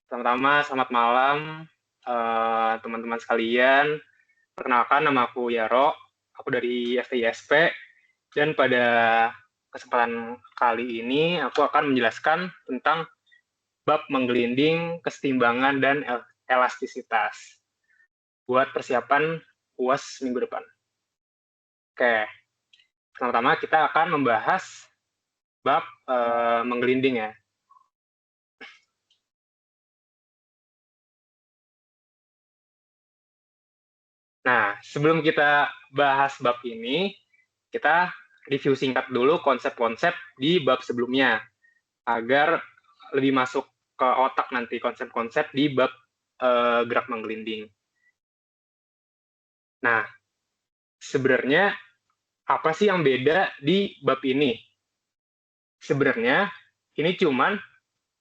Pertama-tama selamat malam, teman-teman sekalian. Perkenalkan nama aku Yaro, aku dari FTISP, dan pada kesempatan kali ini aku akan menjelaskan tentang bab menggelinding, kesetimbangan, dan elastisitas buat persiapan UAS minggu depan. Oke, pertama-tama kita akan membahas bab menggelinding ya. Nah, sebelum kita bahas bab ini, kita review singkat dulu konsep-konsep di bab sebelumnya, agar lebih masuk ke otak nanti konsep-konsep di bab gerak menggelinding. Nah, sebenarnya apa sih yang beda di bab ini? Sebenarnya ini cuman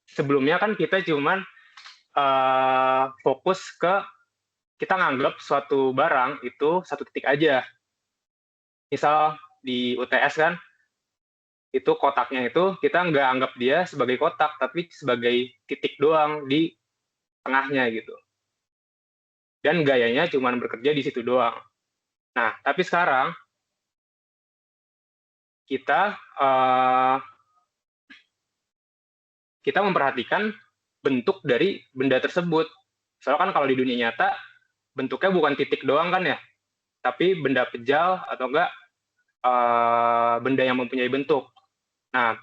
sebelumnya kan kita cuman fokus ke kita nganggap suatu barang itu satu titik aja. Misal di UTS kan, itu kotaknya itu kita nggak anggap dia sebagai kotak, tapi sebagai titik doang di tengahnya gitu. Dan gayanya cuma bekerja di situ doang. Nah, tapi sekarang kita kita memperhatikan bentuk dari benda tersebut. Soalnya kan kalau di dunia nyata bentuknya bukan titik doang kan ya, tapi benda pejal atau enggak benda yang mempunyai bentuk. Nah,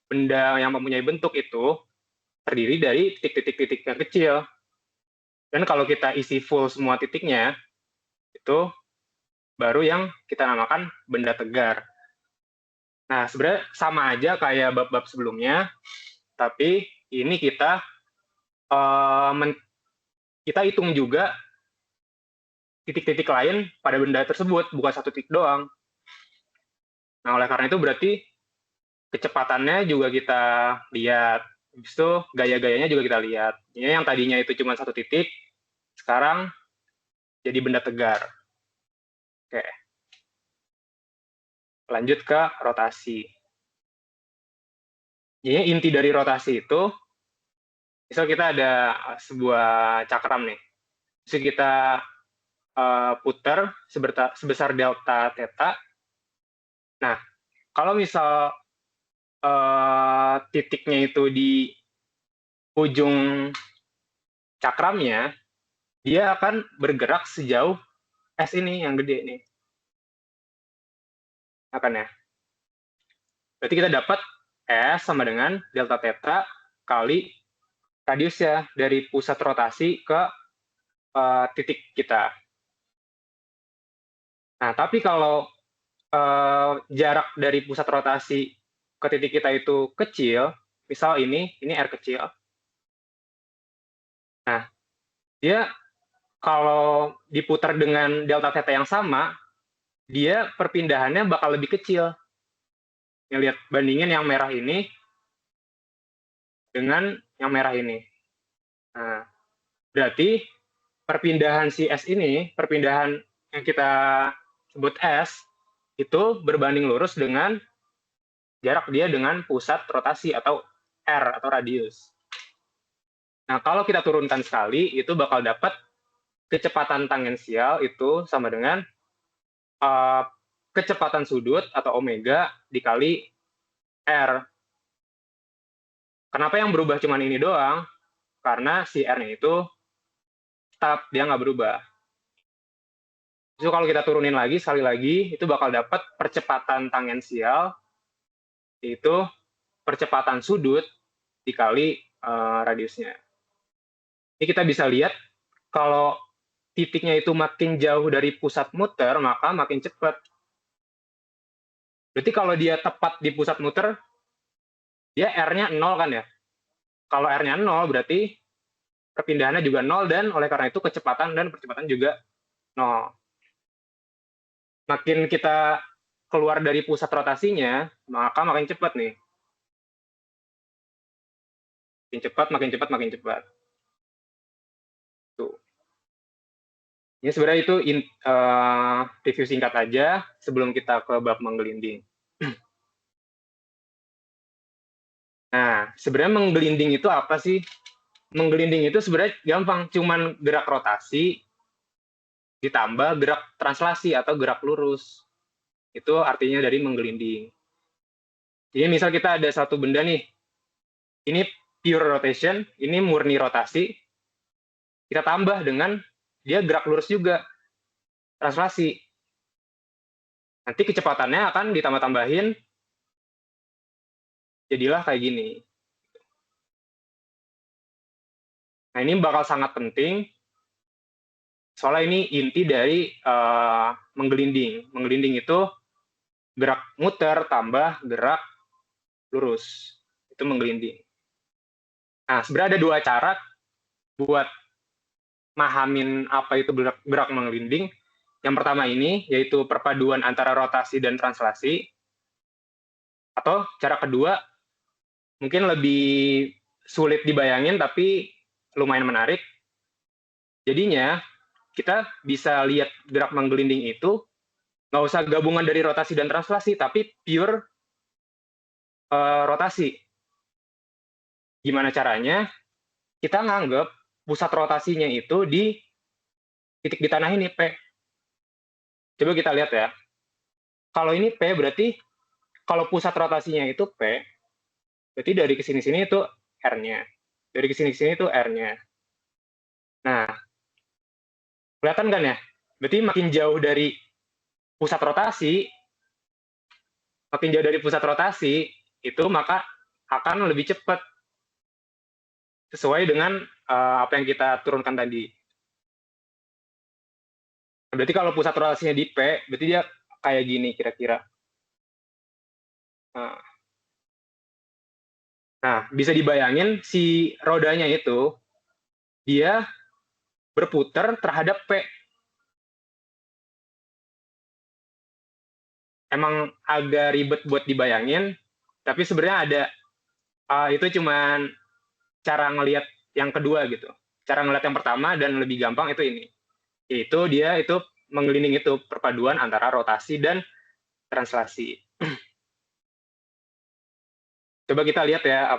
benda yang mempunyai bentuk itu terdiri dari titik-titik-titik yang kecil. Dan kalau kita isi full semua titiknya, itu baru yang kita namakan benda tegar. Nah, sebenarnya sama aja kayak bab-bab sebelumnya, tapi ini kita kita hitung juga titik-titik lain pada benda tersebut, bukan satu titik doang. Nah, oleh karena itu berarti kecepatannya juga kita lihat. Habis itu gaya-gayanya juga kita lihat. Ini yang tadinya itu cuma satu titik, sekarang jadi benda tegar. Oke. Lanjut ke rotasi. Jadi inti dari rotasi itu, misal kita ada sebuah cakram nih, terus kita putar sebesar delta theta. Nah, kalau misal titiknya itu di ujung cakramnya, dia akan bergerak sejauh S ini yang gede nih. Akan ya. Berarti kita dapat S sama dengan delta theta kali radiusnya dari pusat rotasi ke titik kita. Nah, tapi kalau jarak dari pusat rotasi ke titik kita itu kecil, misal ini R kecil. Nah, dia kalau diputar dengan delta theta yang sama, dia perpindahannya bakal lebih kecil. Yang lihat bandingin yang merah ini dengan yang merah ini. Nah, berarti perpindahan si S ini, perpindahan yang kita sebut S, itu berbanding lurus dengan jarak dia dengan pusat rotasi atau R atau radius. Nah, kalau kita turunkan sekali, itu bakal dapat kecepatan tangensial itu sama dengan kecepatan sudut atau omega dikali R. Kenapa yang berubah cuma ini doang? Karena si R-nya itu tetap, dia nggak berubah. Jadi kalau kita turunin lagi, sekali lagi, itu bakal dapat percepatan tangensial, yaitu percepatan sudut dikali radiusnya. Ini kita bisa lihat, kalau titiknya itu makin jauh dari pusat muter, maka makin cepat. Berarti kalau dia tepat di pusat muter, dia R-nya 0 kan ya? Kalau R-nya 0, berarti perpindahannya juga 0, dan oleh karena itu kecepatan dan percepatan juga 0. Makin kita keluar dari pusat rotasinya, maka makin cepat nih. Makin cepat, makin cepat, makin cepat. Tuh. Ini sebenarnya itu review singkat aja sebelum kita ke bab menggelinding. Nah, sebenarnya menggelinding itu apa sih? menggelinding itu sebenarnya gampang, cuman gerak rotasi ditambah gerak translasi atau gerak lurus. Itu artinya dari menggelinding. Jadi misal kita ada satu benda nih, ini pure rotation, ini murni rotasi, kita tambah dengan dia gerak lurus juga, translasi. Nanti kecepatannya akan ditambah-tambahin, jadilah kayak gini. Nah, ini bakal sangat penting, soalnya ini inti dari menggelinding. Menggelinding itu gerak muter tambah gerak lurus. Itu menggelinding. Nah, sebenarnya ada dua cara buat mahamin apa itu gerak menggelinding. Yang pertama ini, yaitu perpaduan antara rotasi dan translasi. Atau cara kedua, mungkin lebih sulit dibayangin, tapi lumayan menarik. Jadinya, kita bisa lihat gerak menggelinding itu, nggak usah gabungan dari rotasi dan translasi, tapi pure rotasi. Gimana caranya? Kita nganggap pusat rotasinya itu di titik di tanah ini, P. Coba kita lihat ya. Kalau ini P berarti, kalau pusat rotasinya itu P, berarti dari kesini-sini itu R-nya. Dari kesini-sini itu R-nya. Nah, kelihatan kan ya? Berarti makin jauh dari pusat rotasi, itu maka akan lebih cepat. Sesuai dengan apa yang kita turunkan tadi. Berarti kalau pusat rotasinya di P, berarti dia kayak gini kira-kira. Nah, bisa dibayangin si rodanya itu, dia berputar terhadap P. Emang agak ribet buat dibayangin, tapi sebenarnya ada, itu cuman cara ngelihat yang kedua gitu. Cara ngelihat yang pertama dan lebih gampang itu ini. Yaitu dia itu menggelinding itu, perpaduan antara rotasi dan translasi. Coba kita lihat ya,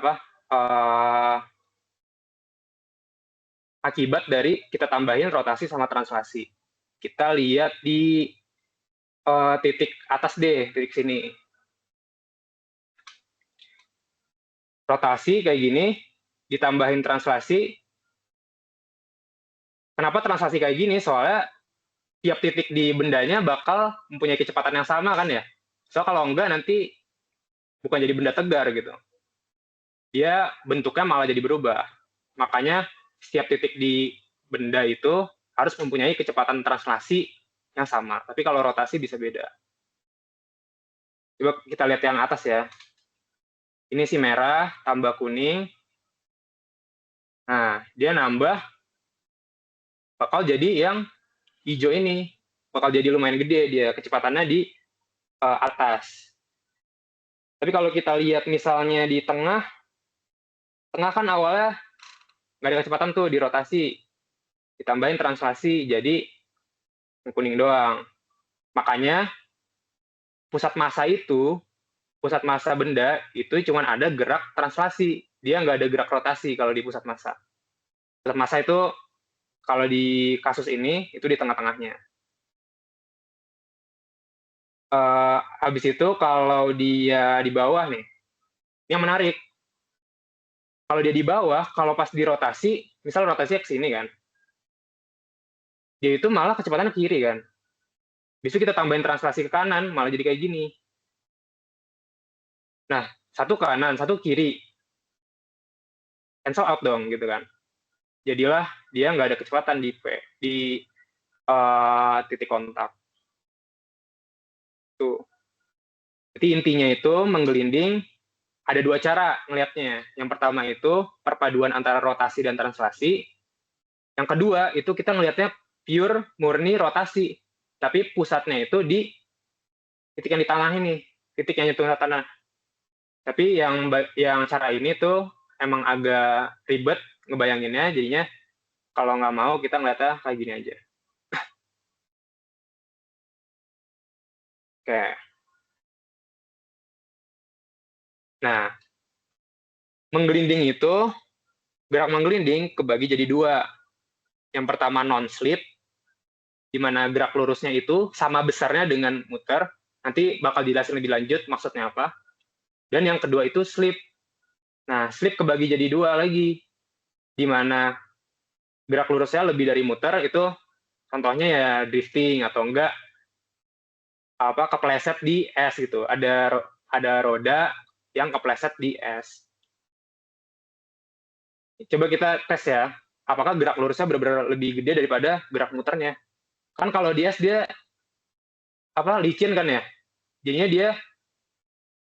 akibat dari kita tambahin rotasi sama translasi. Kita lihat di titik atas deh, titik sini. Rotasi kayak gini, ditambahin translasi. Kenapa translasi kayak gini? Soalnya tiap titik di bendanya bakal mempunyai kecepatan yang sama kan ya. So kalau enggak nanti bukan jadi benda tegar gitu. Dia bentuknya malah jadi berubah. Makanya setiap titik di benda itu harus mempunyai kecepatan translasi yang sama. Tapi kalau rotasi bisa beda. Coba kita lihat yang atas ya. Ini si merah tambah kuning. Nah, dia nambah bakal jadi yang hijau ini. Bakal jadi lumayan gede dia, kecepatannya di atas. Tapi kalau kita lihat misalnya di tengah kan awalnya nggak ada kecepatan tuh di rotasi. Ditambahin translasi, jadi kuning doang. Makanya pusat massa benda itu cuma ada gerak translasi. Dia nggak ada gerak rotasi kalau di pusat massa. Pusat massa itu kalau di kasus ini itu di tengah-tengahnya. Habis itu kalau dia di bawah nih, ini yang menarik. Kalau dia di bawah, kalau pas dirotasi, misal rotasinya ke sini kan, dia itu malah kecepatannya ke kiri kan. Besok kita tambahin translasi ke kanan, malah jadi kayak gini. Nah, satu kanan, satu kiri. Cancel out dong, gitu kan. Jadilah dia nggak ada kecepatan di titik kontak. Tuh. Jadi intinya itu menggelinding ada dua cara ngelihatnya. Yang pertama itu perpaduan antara rotasi dan translasi. Yang kedua itu kita ngelihatnya pure murni rotasi. Tapi pusatnya itu di titik yang di tanah ini, titik yang nyentuh tanah. Tapi yang cara ini tuh emang agak ribet ngebayanginnya, jadinya kalau nggak mau kita ngeliatnya kayak gini aja. Oke. Nah, menggelinding itu gerak menggelinding kebagi jadi dua. Yang pertama non-slip, di mana gerak lurusnya itu sama besarnya dengan muter. Nanti bakal dijelasin lebih lanjut maksudnya apa. Dan yang kedua itu slip. Nah, slip kebagi jadi dua lagi, di mana gerak lurusnya lebih dari muter, itu contohnya ya drifting atau enggak kepleset di es gitu. Ada roda yang kepleset di es. Coba kita tes ya, apakah gerak lurusnya benar-benar lebih gede daripada gerak muternya. Kan kalau di es dia licin kan ya, jadinya dia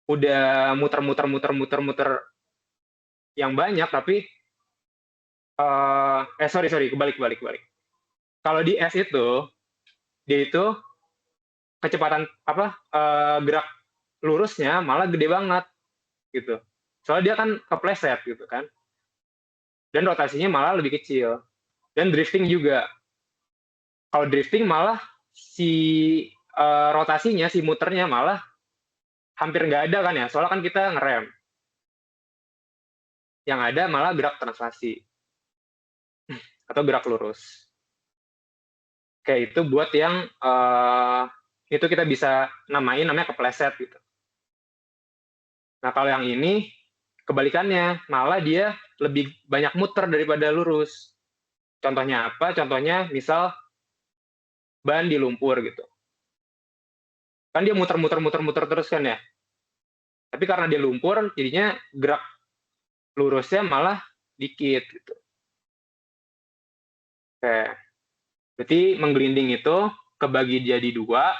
udah muter yang banyak, tapi sorry, kebalik. Kalau di es itu, dia itu kecepatan gerak lurusnya malah gede banget gitu. Soalnya dia kan kepleset gitu kan. Dan rotasinya malah lebih kecil. Dan drifting juga. Kalau drifting malah si rotasinya, si muternya malah hampir nggak ada kan ya, soalnya kan kita ngerem. Yang ada malah gerak translasi atau gerak lurus. Kayak itu buat yang itu kita bisa namanya kepleset gitu. Nah kalau yang ini kebalikannya, malah dia lebih banyak muter daripada lurus. Contohnya apa? Contohnya misal ban di lumpur gitu. Kan dia muter terus kan ya. Tapi karena dia lumpur, jadinya gerak lurusnya malah dikit gitu. Oke. Berarti menggelinding itu kebagi jadi dua,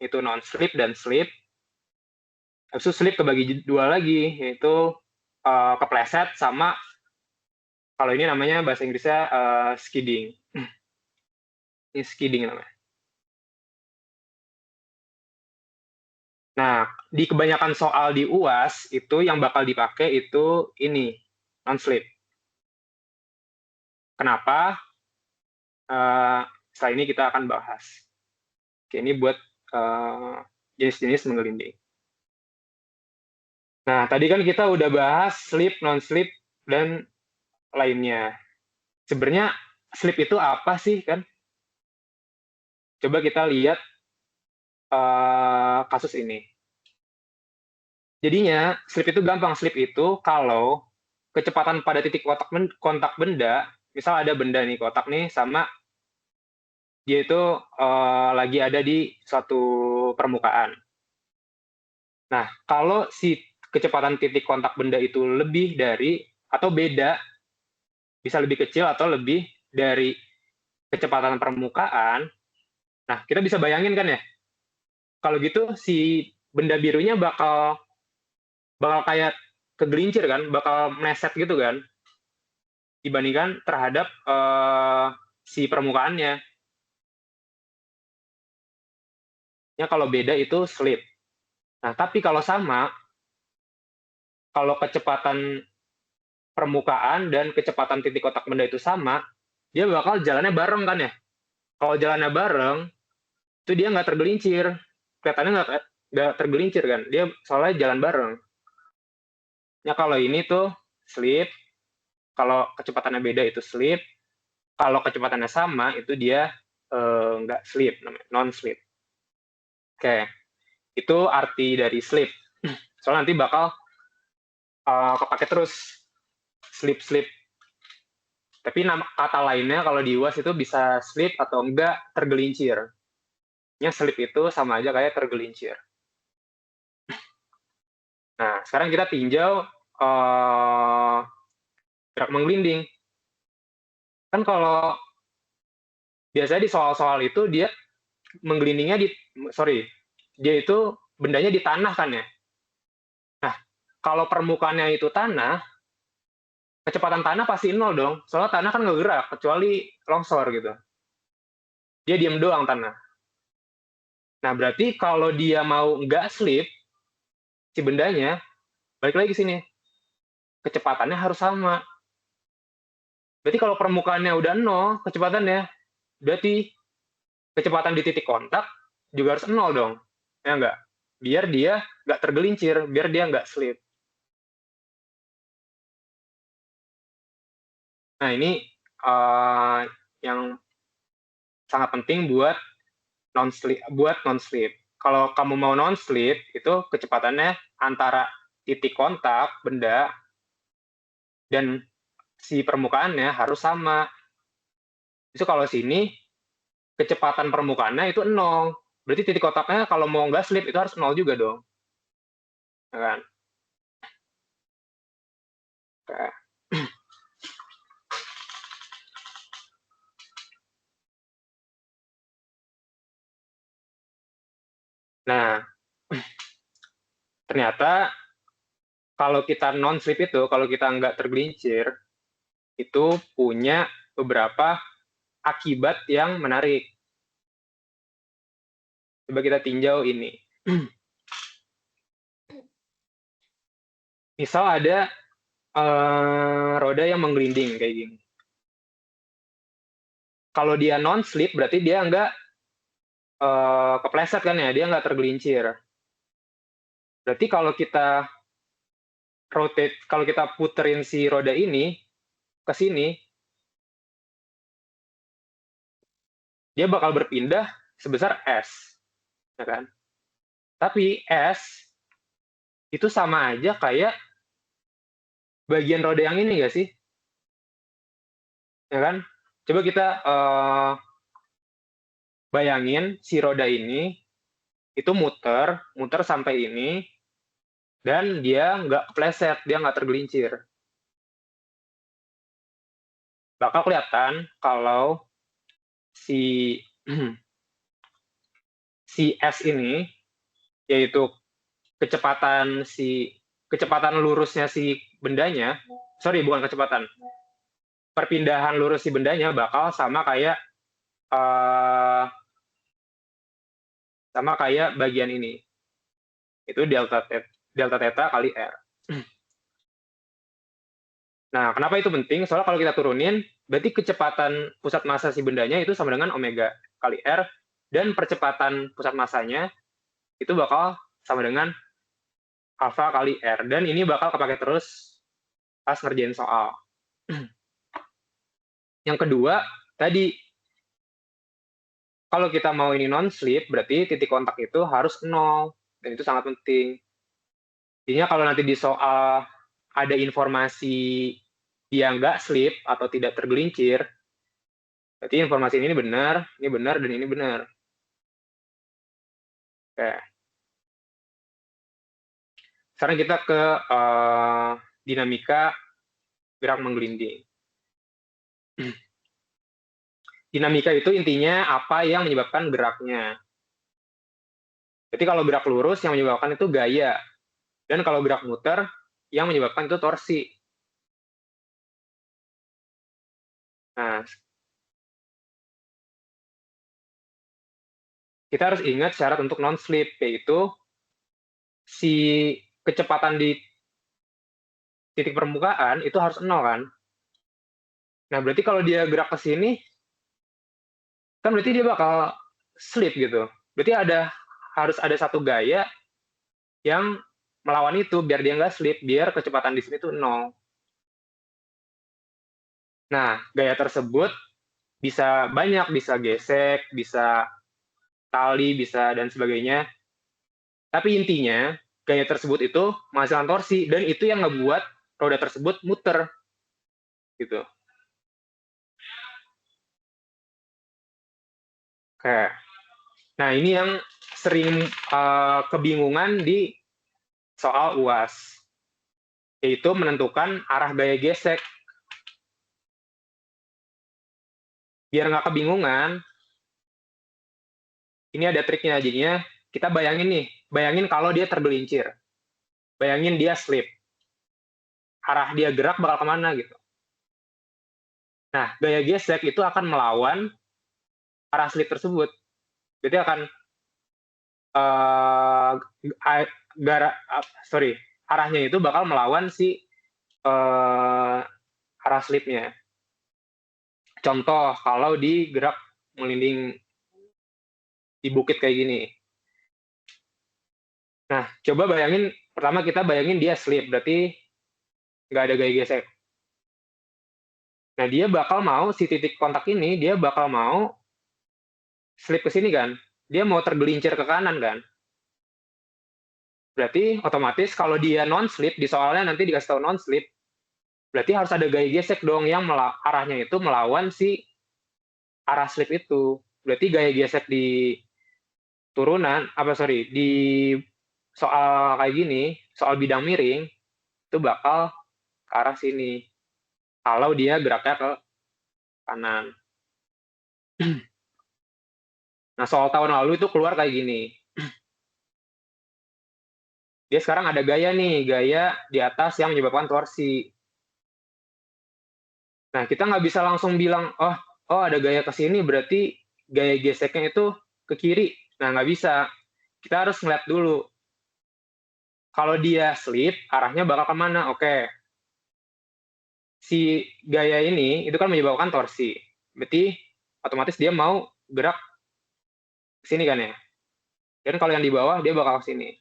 itu non-slip dan slip. Habis itu slip kebagi dua lagi, yaitu kepleset sama, kalau ini namanya bahasa Inggrisnya skidding. Ini skidding namanya. Nah, di kebanyakan soal di UAS, itu yang bakal dipakai itu ini, non-slip. Kenapa? Setelah ini kita akan bahas. Oke, ini buat jenis-jenis menggelinding. Nah, tadi kan kita udah bahas slip, non-slip, dan lainnya. Sebenarnya slip itu apa sih kan? Coba kita lihat kasus ini. Jadinya slip itu gampang. Slip itu kalau kecepatan pada titik kontak benda, misal ada benda nih, kotak nih, sama dia itu lagi ada di suatu permukaan. Nah, kalau si kecepatan titik kontak benda itu lebih dari atau beda, bisa lebih kecil atau lebih dari kecepatan permukaan, nah kita bisa bayangin kan ya, kalau gitu si benda birunya bakal kayak kegelincir kan, bakal meleset gitu kan, dibandingkan terhadap si permukaannya. Ya kalau beda itu slip. Nah tapi kalau sama, kalau kecepatan permukaan dan kecepatan titik kotak benda itu sama, dia bakal jalannya bareng kan ya. Kalau jalannya bareng, itu dia nggak tergelincir. Kelihatannya nggak tergelincir kan, dia soalnya jalan bareng. Ya kalau ini tuh slip, kalau kecepatannya beda itu slip, kalau kecepatannya sama itu dia nggak slip, namanya non-slip. Oke, itu arti dari slip. Soalnya nanti bakal kepake terus slip-slip. Tapi kata lainnya kalau di UAS itu bisa slip atau enggak tergelincir. Ya slip itu sama aja kayak tergelincir. Nah, sekarang kita tinjau gerak menggelinding. Kan kalau biasanya di soal-soal itu dia menggelindingnya dia itu bendanya di tanah kan ya. Nah, kalau permukaannya itu tanah, kecepatan tanah pasti nol dong. Soalnya tanah kan nggak gerak, kecuali longsor gitu. Dia diem doang tanah. Nah, berarti kalau dia mau nggak slip, si bendanya, balik lagi sini, kecepatannya harus sama. Berarti kalau permukaannya udah nol, kecepatannya, berarti kecepatan di titik kontak juga harus nol dong. Ya nggak? Biar dia nggak tergelincir, biar dia nggak slip. Nah, ini yang sangat penting buat non-slip. Kalau kamu mau non-slip, itu kecepatannya antara titik kontak benda dan si permukaannya harus sama. Itu kalau sini, kecepatan permukaannya itu 0. Berarti titik kontaknya kalau mau nggak slip, itu harus 0 juga dong. Ya kan? Oke. Nah, ternyata kalau kita non-slip itu, kalau kita nggak tergelincir, itu punya beberapa akibat yang menarik. Coba kita tinjau ini. Misal ada roda yang menggelinding kayak gini. Kalau dia non-slip, berarti dia nggak kepleset kan ya, dia nggak tergelincir. Berarti kalau kita rotate, kalau kita puterin si roda ini ke sini, dia bakal berpindah sebesar S, ya kan? Tapi S itu sama aja kayak bagian roda yang ini nggak sih? Ya kan? Coba kita bayangin si roda ini itu muter sampai ini, dan dia nggak kepleset, dia nggak tergelincir. Bakal kelihatan kalau si si S ini, yaitu kecepatan lurusnya si bendanya, bukan kecepatan, perpindahan lurus si bendanya bakal sama kayak bagian ini. Itu delta theta kali R. Nah, kenapa itu penting? Soalnya kalau kita turunin, berarti kecepatan pusat massa si bendanya itu sama dengan omega kali R, dan percepatan pusat massanya itu bakal sama dengan alpha kali R. Dan ini bakal kepake terus pas ngerjain soal. Yang kedua, tadi, kalau kita mau ini non-slip, berarti titik kontak itu harus 0. Dan itu sangat penting. Jadinya kalau nanti di soal ada informasi dia nggak slip atau tidak tergelincir, berarti informasi ini benar, dan ini benar. Oke. Sekarang kita ke dinamika gerak menggelinding. Dinamika itu intinya apa yang menyebabkan geraknya. Jadi kalau gerak lurus yang menyebabkan itu gaya, dan kalau gerak muter yang menyebabkan itu torsi. Nah, kita harus ingat syarat untuk non-slip, yaitu si kecepatan di titik permukaan itu harus 0 kan. Nah, berarti kalau dia gerak ke sini, kan berarti dia bakal slip gitu. Berarti harus ada satu gaya yang melawan itu, biar dia nggak slip, biar kecepatan di sini tuh 0. Nah, gaya tersebut bisa banyak, bisa gesek, bisa tali, bisa dan sebagainya. Tapi intinya, gaya tersebut itu menghasilkan torsi, dan itu yang ngebuat roda tersebut muter. Gitu. Oke. Nah, ini yang sering kebingungan di soal UAS, yaitu menentukan arah gaya gesek. Biar nggak kebingungan, ini ada triknya. Jadinya kita bayangin kalau dia tergelincir, bayangin dia slip, arah dia gerak bakal kemana gitu. Nah, gaya gesek itu akan melawan arah slip tersebut. Jadi akan arahnya itu bakal melawan si arah slipnya. Contoh, kalau di gerak melinding di bukit kayak gini. Nah, coba bayangin, pertama kita bayangin dia slip, berarti nggak ada gaya gesek. Nah, dia bakal mau, si titik kontak ini, dia bakal mau slip ke sini kan. Dia mau tergelincir ke kanan kan. Berarti otomatis kalau dia non-slip, di soalnya nanti dikasih tahu non-slip, berarti harus ada gaya gesek dong yang arahnya itu melawan si arah slip itu. Berarti gaya gesek di turunan, di soal kayak gini, soal bidang miring, itu bakal ke arah sini. Kalau dia geraknya ke kanan. Nah, soal tahun lalu itu keluar kayak gini. Dia sekarang ada gaya nih, gaya di atas yang menyebabkan torsi. Nah, kita nggak bisa langsung bilang, oh ada gaya ke sini, berarti gaya geseknya itu ke kiri. Nah, nggak bisa. Kita harus ngeliat dulu. Kalau dia slip, arahnya bakal kemana? Oke. Si gaya ini, itu kan menyebabkan torsi. Berarti, otomatis dia mau gerak ke sini kan ya. Dan kalau yang di bawah, dia bakal ke sini.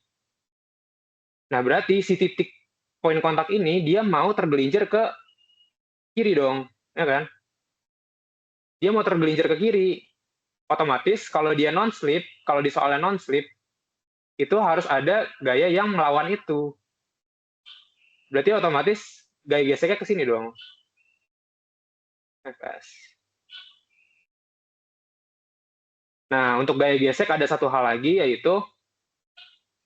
Nah, berarti si titik poin kontak ini, dia mau tergelincir ke kiri dong. Ya kan? Dia mau tergelincir ke kiri. Otomatis kalau dia non-slip, kalau di soalnya non-slip, itu harus ada gaya yang melawan itu. Berarti otomatis gaya geseknya ke sini dong. Fs. Nah, untuk gaya gesek ada satu hal lagi, yaitu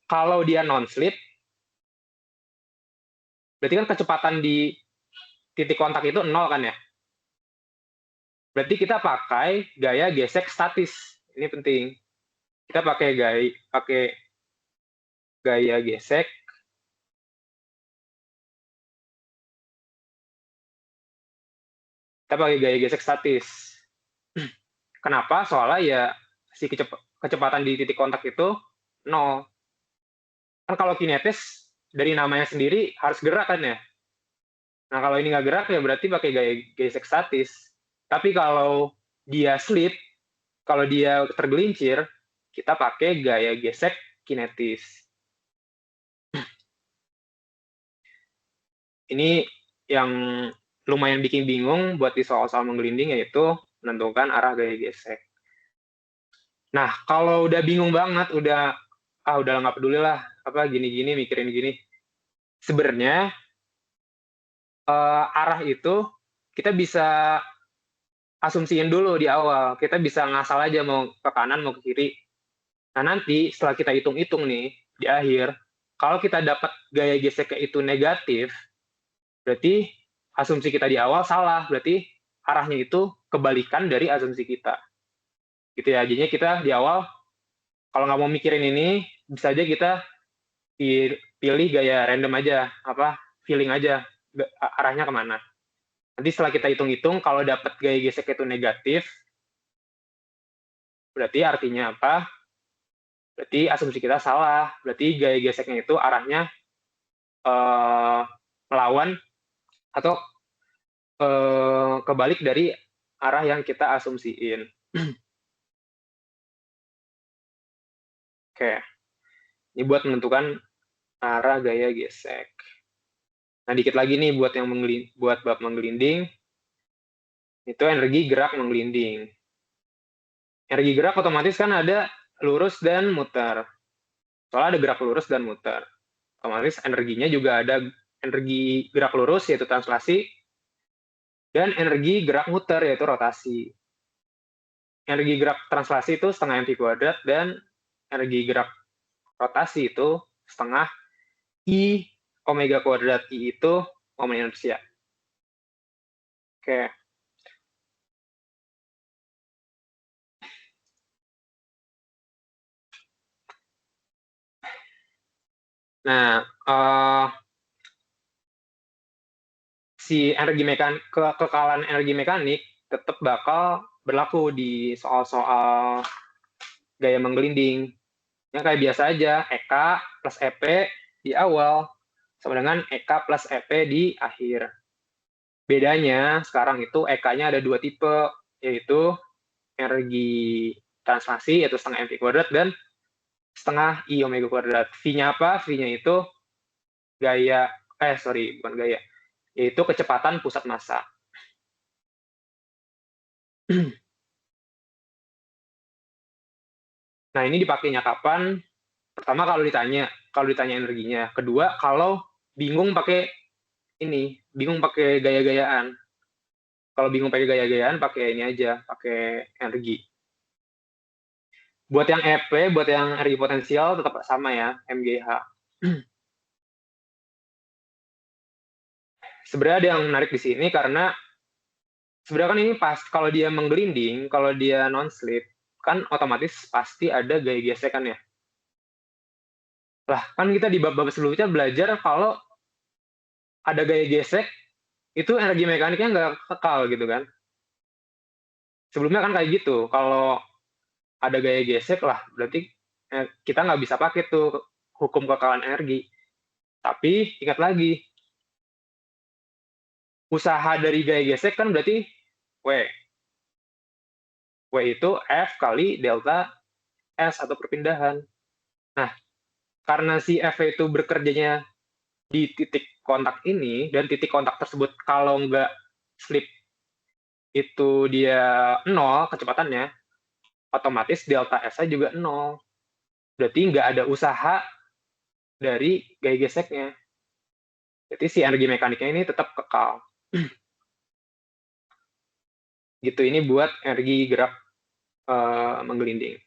kalau dia non-slip, berarti kan kecepatan di titik kontak itu 0 kan ya? Berarti kita pakai gaya gesek statis. Ini penting. Kita pakai gaya gesek. Kita pakai gaya gesek statis. Kenapa? Soalnya ya si kecepatan di titik kontak itu 0. Kan kalau kinetis dari namanya sendiri harus gerak kan ya. Nah, kalau ini nggak gerak ya berarti pakai gaya gesek statis. Tapi kalau dia slip, kalau dia tergelincir, kita pakai gaya gesek kinetis. Ini yang lumayan bikin bingung buat di soal-soal menggelinding, yaitu menentukan arah gaya gesek. Nah, kalau udah bingung banget, udah nggak peduli lah, gini-gini, mikirin gini. Sebenarnya arah itu kita bisa asumsiin dulu di awal. Kita bisa ngasal aja mau ke kanan, mau ke kiri. Nah, nanti setelah kita hitung-hitung nih, di akhir, kalau kita dapat gaya geseknya itu negatif, berarti asumsi kita di awal salah. Berarti arahnya itu kebalikan dari asumsi kita. Gitu ya. Jadinya kita di awal, kalau nggak mau mikirin ini, bisa aja kita pilih gaya random aja, feeling aja, arahnya kemana. Nanti setelah kita hitung-hitung, kalau dapat gaya gesek itu negatif, berarti artinya apa? Berarti asumsi kita salah. Berarti gaya geseknya itu arahnya melawan atau kebalik dari arah yang kita asumsiin. Oke, ini buat menentukan arah gaya gesek. Nah, dikit lagi nih buat bab menggelinding, itu energi gerak menggelinding. Energi gerak otomatis kan ada lurus dan muter. Soalnya ada gerak lurus dan muter. Otomatis energinya juga ada energi gerak lurus, yaitu translasi, dan energi gerak muter, yaitu rotasi. Energi gerak translasi itu setengah mv kuadrat, dan energi gerak rotasi itu setengah I omega kuadrat. I itu momen inersia. Oke. Nah, si kekalahan energi mekanik tetap bakal berlaku di soal-soal gaya menggelinding. Yang kayak biasa aja, EK plus EP di awal sama dengan EK plus EP di akhir. Bedanya sekarang itu EK-nya ada 2 tipe, yaitu energi translasi, yaitu setengah mv kuadrat, dan setengah I omega kuadrat. V-nya apa? V-nya itu bukan gaya, yaitu kecepatan pusat massa. Nah, ini dipakainya kapan? Pertama kalau ditanya energinya. Kedua, kalau bingung pakai bingung pakai gaya-gayaan. Kalau bingung pakai gaya-gayaan, pakai ini aja, pakai energi. Buat yang EP, buat yang energi potensial tetap sama ya, MGH. Sebenarnya ada yang menarik di sini karena sebenarnya kan ini pas kalau dia menggelinding, kalau dia non slip, kan otomatis pasti ada gaya gesekan ya. Lah, kan kita di bab-bab sebelumnya belajar kalau ada gaya gesek, itu energi mekaniknya nggak kekal gitu kan. Sebelumnya kan kayak gitu, kalau ada gaya gesek lah, berarti kita nggak bisa pakai tuh hukum kekalahan energi. Tapi ingat lagi, usaha dari gaya gesek kan berarti W. W itu F kali delta S atau perpindahan. Nah, karena si F itu bekerjanya di titik kontak ini, dan titik kontak tersebut kalau nggak slip itu dia 0 kecepatannya, otomatis delta S-nya juga 0. Berarti nggak ada usaha dari gaya geseknya. Jadi si energi mekaniknya ini tetap kekal. Gitu, ini buat energi gerak menggelinding.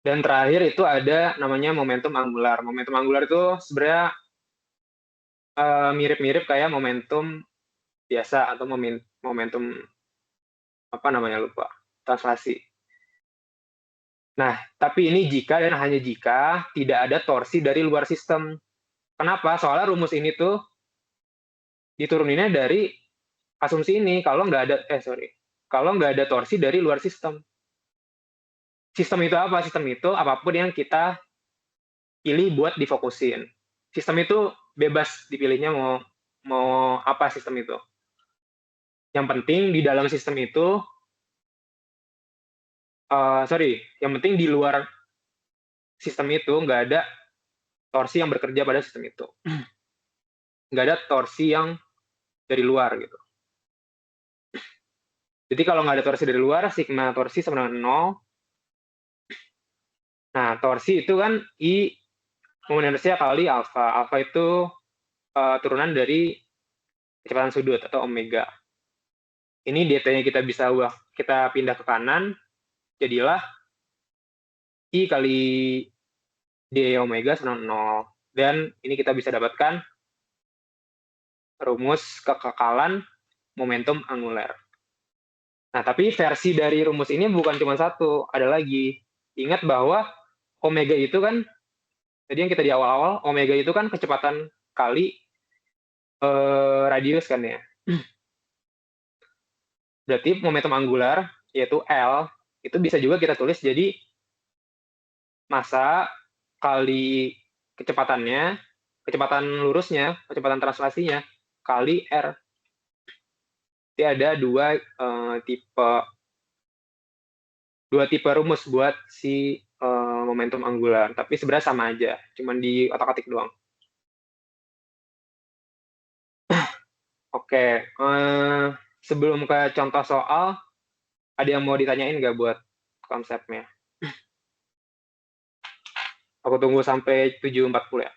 Dan terakhir itu ada namanya momentum angular. Momentum angular itu sebenarnya mirip-mirip kayak momentum biasa atau momentum apa namanya lupa, translasi. Nah, tapi ini jika dan hanya jika tidak ada torsi dari luar sistem. Kenapa? Soalnya rumus ini tuh dituruninnya dari asumsi ini kalau nggak ada kalau nggak ada torsi dari luar sistem. Sistem itu apa? Sistem itu apapun yang kita pilih buat difokusin. Sistem itu bebas dipilihnya mau mau apa sistem itu. Yang penting di dalam sistem itu, yang penting di luar sistem itu nggak ada torsi yang bekerja pada sistem itu. Nggak ada torsi yang dari luar gitu. Jadi kalau nggak ada torsi dari luar, sigma torsi sama dengan 0. Nah, torsi itu kan I momen inersia kali alfa. Alfa itu turunan dari kecepatan sudut atau omega. Ini dt-nya kita pindah ke kanan, jadilah I kali d omega sama 0. Dan ini kita bisa dapatkan rumus kekekalan momentum angular. Nah, tapi versi dari rumus ini bukan cuma satu, ada lagi. Ingat bahwa omega itu kan, tadi yang kita di awal-awal, omega itu kan kecepatan kali radius kan ya. Berarti momentum angular, yaitu L, itu bisa juga kita tulis jadi massa kali kecepatannya, kecepatan lurusnya, kecepatan translasinya, kali R. Jadi ada dua tipe rumus buat si momentum angular, tapi sebenarnya sama aja, cuman di otak-atik doang. Oke, sebelum ke contoh soal, ada yang mau ditanyain nggak buat konsepnya? Aku tunggu sampai 7.40 ya.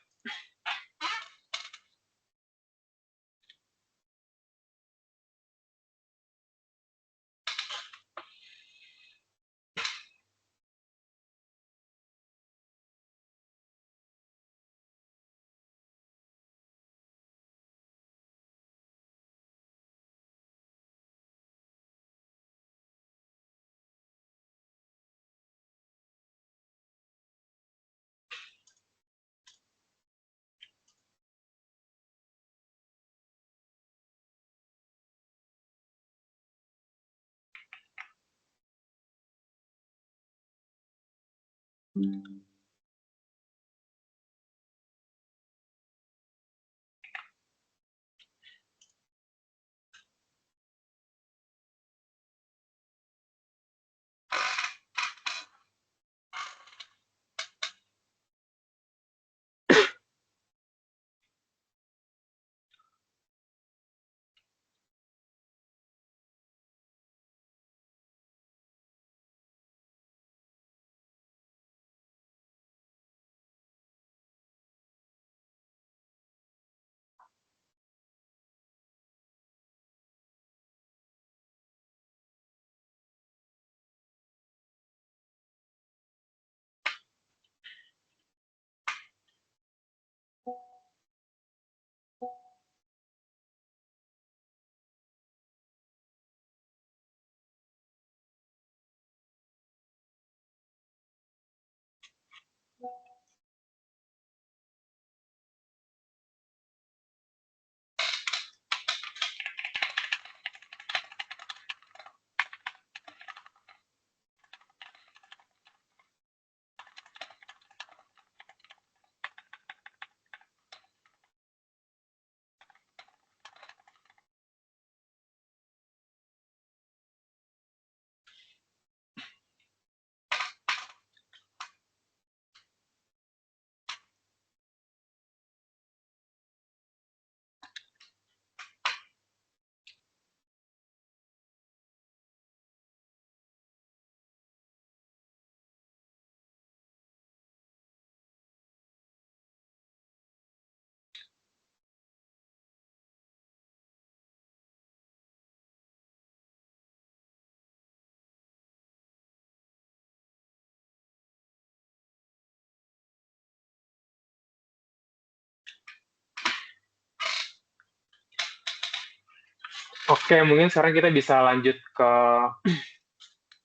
Oke, mungkin sekarang kita bisa lanjut ke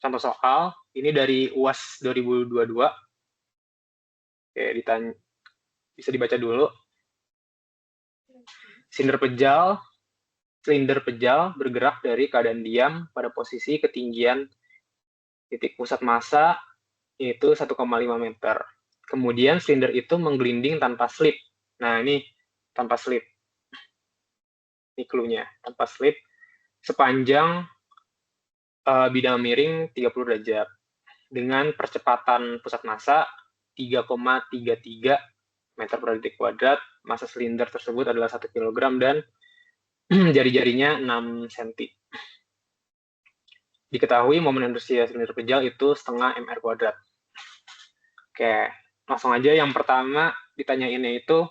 contoh soal. Ini dari UAS 2022. Oke, bisa dibaca dulu. Silinder pejal bergerak dari keadaan diam pada posisi ketinggian titik pusat massa yaitu 1,5 meter. Kemudian silinder itu menggelinding tanpa slip. Nah, ini tanpa slip. Ini clue-nya, tanpa slip sepanjang bidang miring 30 derajat dengan percepatan pusat massa 3,33 meter per detik kuadrat. Massa silinder tersebut adalah 1 kg dan jari-jarinya 6 cm. Diketahui momen inersia silinder pejal itu setengah mr kuadrat. Oke, langsung aja yang pertama ditanyainnya itu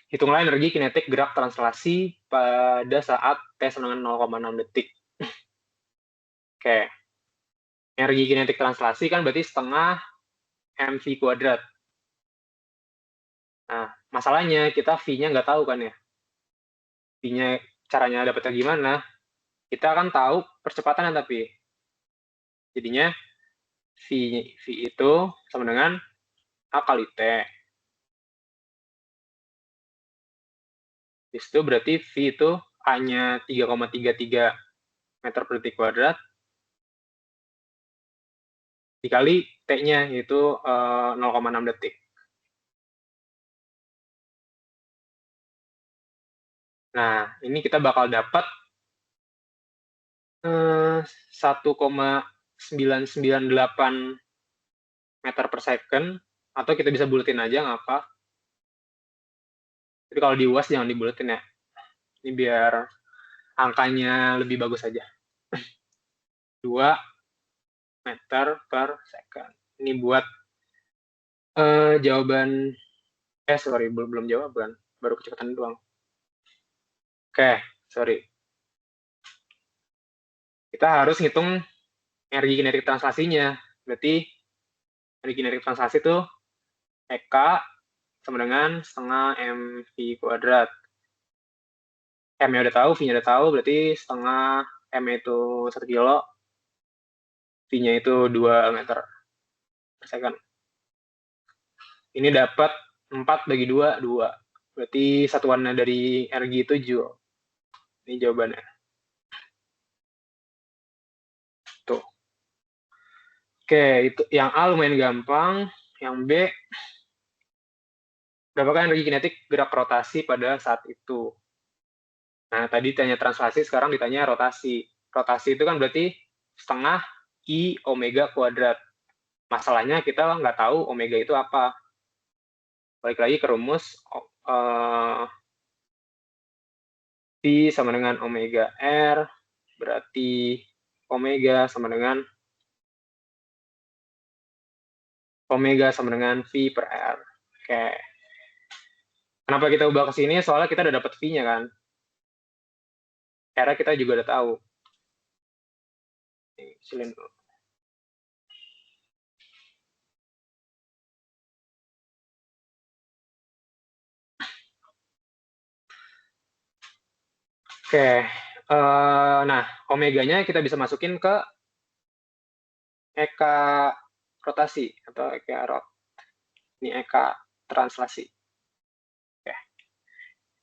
hitunglah energi kinetik gerak translasi pada saat T sama dengan 0,6 detik. Oke, energi kinetik translasi kan berarti setengah mv kuadrat. Nah, masalahnya kita V-nya nggak tahu kan ya. V-nya caranya dapetnya gimana? Kita kan tahu percepatannya tapi. Jadinya V itu sama dengan A kali T. Di situ berarti V itu A-nya 3,33 meter per detik kuadrat dikali T-nya yaitu 0,6 detik. Nah, ini kita bakal dapat 1,998 meter per second, atau kita bisa buletin aja, nggak apa. Tapi kalau di UAS jangan dibuletin ya. Ini biar angkanya lebih bagus aja. 2 meter per second. Ini buat jawaban, sorry, belum jawaban, baru kecepatan doang. Oke, sorry. Kita harus ngitung energi kinetik translasinya. Berarti energi kinetik translasi itu EK sama dengan setengah mv kuadrat. M-nya udah tahu, V-nya udah tahu, berarti setengah M-nya itu 1 kilo, V-nya itu 2 meter per second. Ini dapat 4 bagi 2, 2. Berarti satuannya dari energi itu joule. Ini jawabannya. Tuh. Oke, itu yang A lumayan gampang. Yang B, berapakah energi kinetik gerak rotasi pada saat itu? Nah, tadi tanya translasi, sekarang ditanya rotasi. Rotasi itu kan berarti setengah I omega kuadrat. Masalahnya kita nggak tahu omega itu apa. Balik lagi ke rumus, T sama dengan omega R, berarti omega sama dengan V per R. Oke. Kenapa kita ubah ke sini? Soalnya kita udah dapat V-nya kan. R kita juga udah tahu. Silinder. Oke. Nah, omeganya kita bisa masukin ke eka rotasi atau eka rot. Ini eka translasi. Oke.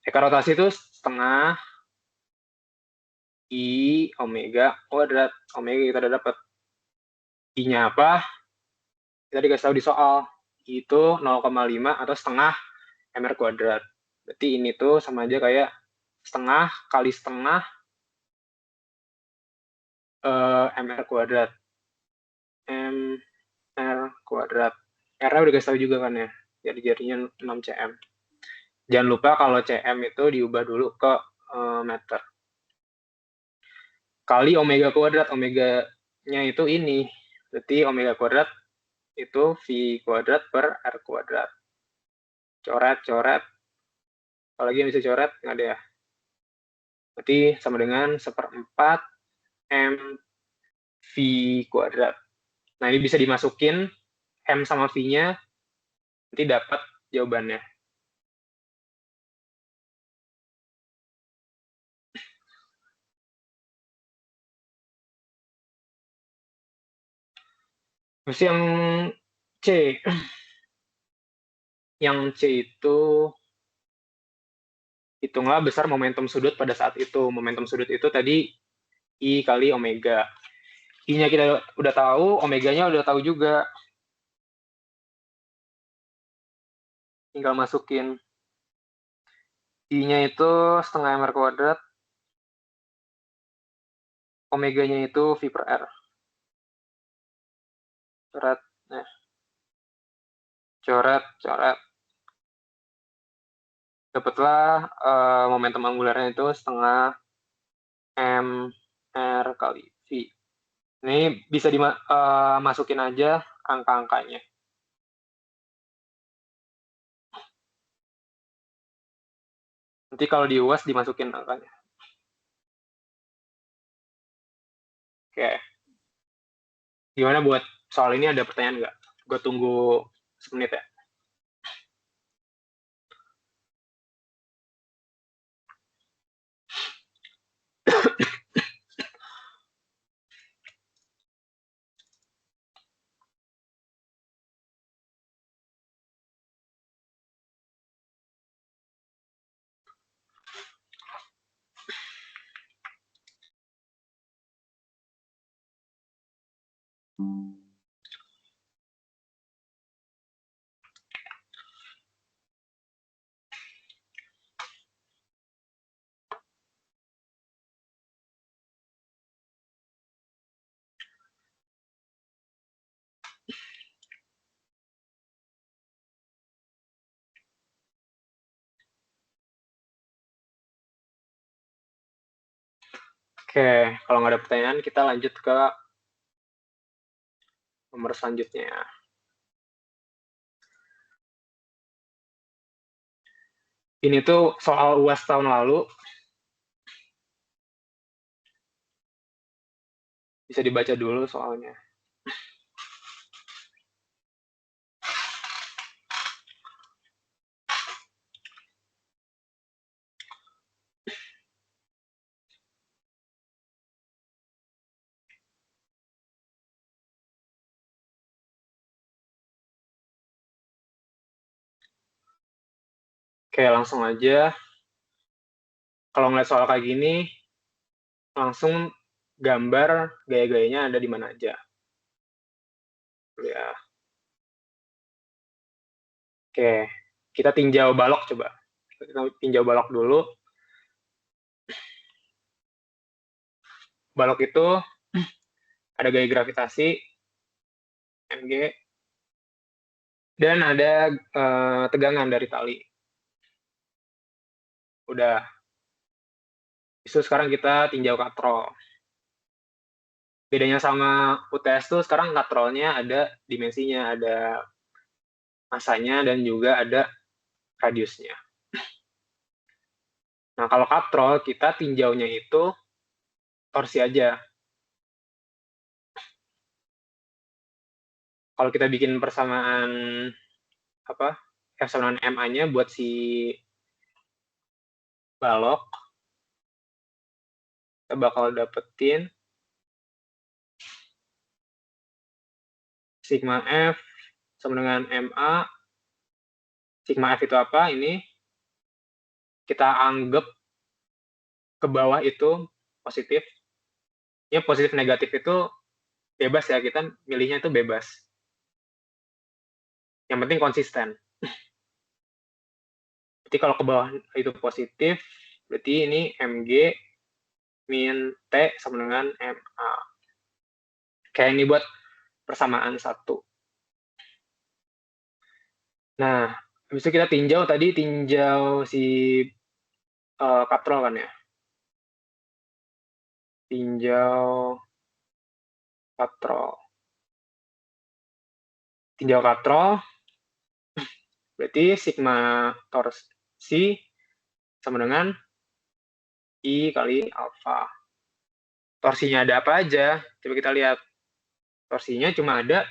Eka rotasi itu setengah I omega kuadrat. Omega kita udah dapat. I-nya apa? Kita dikasih tahu di soal. Itu 0,5 atau setengah mr kuadrat. Berarti ini tuh sama aja kayak setengah kali setengah mr kuadrat. Mr kuadrat. R-nya udah kasih tahu juga kan ya. Jadi jadinya 6 cm. Jangan lupa kalau cm itu diubah dulu ke meter. Kali omega kuadrat. Omega-nya itu ini. Berarti omega kuadrat itu V kuadrat per R kuadrat. Coret. Apalagi yang bisa coret, nggak ada ya. Berarti sama dengan 1/4 mv kuadrat. Nah, ini bisa dimasukin M sama V-nya nanti dapat jawabannya. Terus yang C. Yang C itu hitunglah besar momentum sudut pada saat itu. Momentum sudut itu tadi I kali omega. I-nya kita udah tahu, omeganya udah tahu juga. Tinggal masukin. I-nya itu setengah mr kuadrat. Omeganya itu V per R. Coret. Nah. Coret. Dapatlah momentum angularnya itu setengah mr kali V. Ini bisa dimasukin aja angka-angkanya. Nanti kalau di UAS dimasukin angkanya. Oke. Gimana buat soal ini, ada pertanyaan nggak? Gue tunggu semenit ya. Oke, kalau nggak ada pertanyaan, kita lanjut ke nomor selanjutnya. Ini tuh soal UAS tahun lalu. Bisa dibaca dulu soalnya. Oke, langsung aja. Kalau ngeliat soal kayak gini, langsung gambar gaya-gayanya ada di mana aja. Ya. Oke, kita tinjau balok coba. Kita tinjau balok dulu. Balok itu ada gaya gravitasi, mg, dan ada tegangan dari tali. Udah. Itu sekarang kita tinjau katrol. Bedanya sama UTS tuh sekarang katrolnya ada dimensinya, ada masanya, dan juga ada radiusnya. Nah, kalau katrol, kita tinjaunya itu torsi aja. Kalau kita bikin persamaan epsilon MA-nya buat si balok, kita bakal dapetin sigma F sama dengan MA. Sigma F itu apa? Ini kita anggap ke bawah itu positif. Ya, positif negatif itu bebas ya, kita milihnya itu bebas. Yang penting konsisten. Berarti kalau ke bawah itu positif, berarti ini Mg min T sama dengan MA. Kayak ini buat persamaan satu. Nah, habis itu kita tinjau si katrol kan ya. Tinjau katrol. Tinjau katrol, berarti sigma torsi sama dengan I kali alfa. Torsinya ada apa aja? Coba kita lihat. Torsinya cuma ada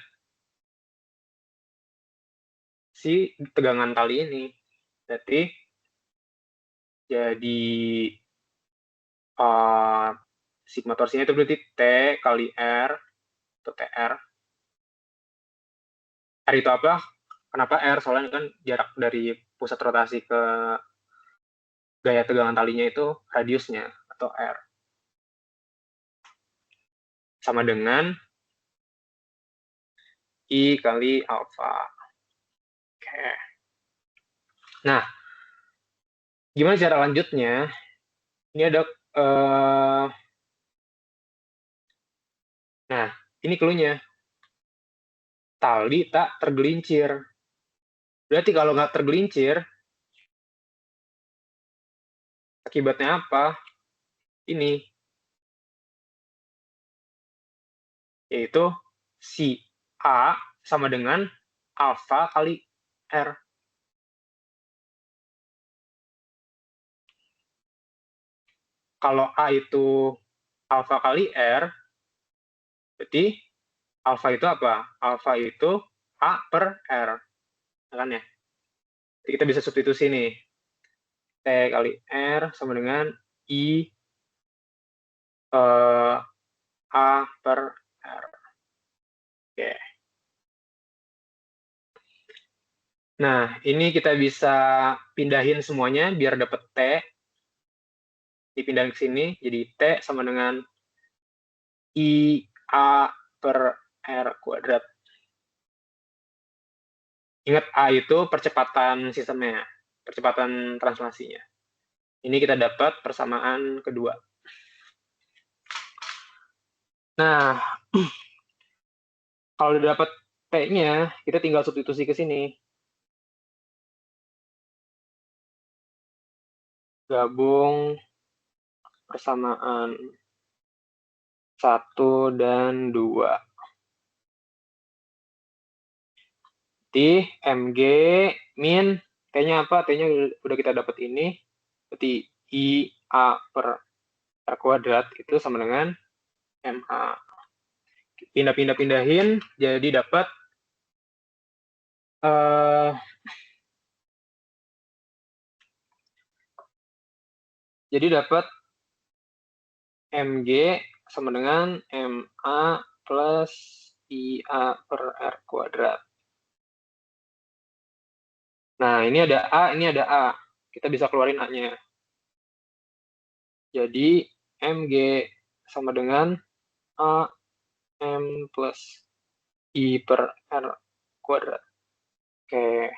si tegangan tali ini. Berarti jadi sigma torsinya itu berarti T kali R atau TR. R itu apa? Kenapa R? Soalnya kan jarak dari pusat rotasi ke gaya tegangan talinya itu radiusnya atau R. Sama dengan I kali alfa. Oke. Nah, gimana cara lanjutnya? Ini ada nah, ini clue-nya. Tali tak tergelincir. Berarti kalau nggak tergelincir, akibatnya apa? Ini, yaitu si A sama dengan alfa kali R. Kalau A itu alfa kali R, berarti alfa itu apa? Alfa itu A per R. Kan ya? Jadi kita bisa substitusi nih. T kali R sama dengan I A per R. Oke. Nah, ini kita bisa pindahin semuanya biar dapat T. Dipindahin ke sini, jadi T sama dengan I A per R kuadrat. Ingat, A itu percepatan sistemnya, percepatan translasinya. Ini kita dapat persamaan kedua. Nah, kalau udah dapat T-nya, kita tinggal substitusi ke sini. Gabung persamaan 1 dan 2. Berarti Mg min T-nya apa? T-nya udah kita dapat ini. Berarti I A per R kuadrat itu sama dengan MA. Pindah-pindahin jadi dapat Mg sama dengan MA plus IA per R kuadrat. Nah, ini ada A, ini ada A. Kita bisa keluarin A-nya. Jadi, Mg sama dengan A M plus I per R kuadrat. Oke.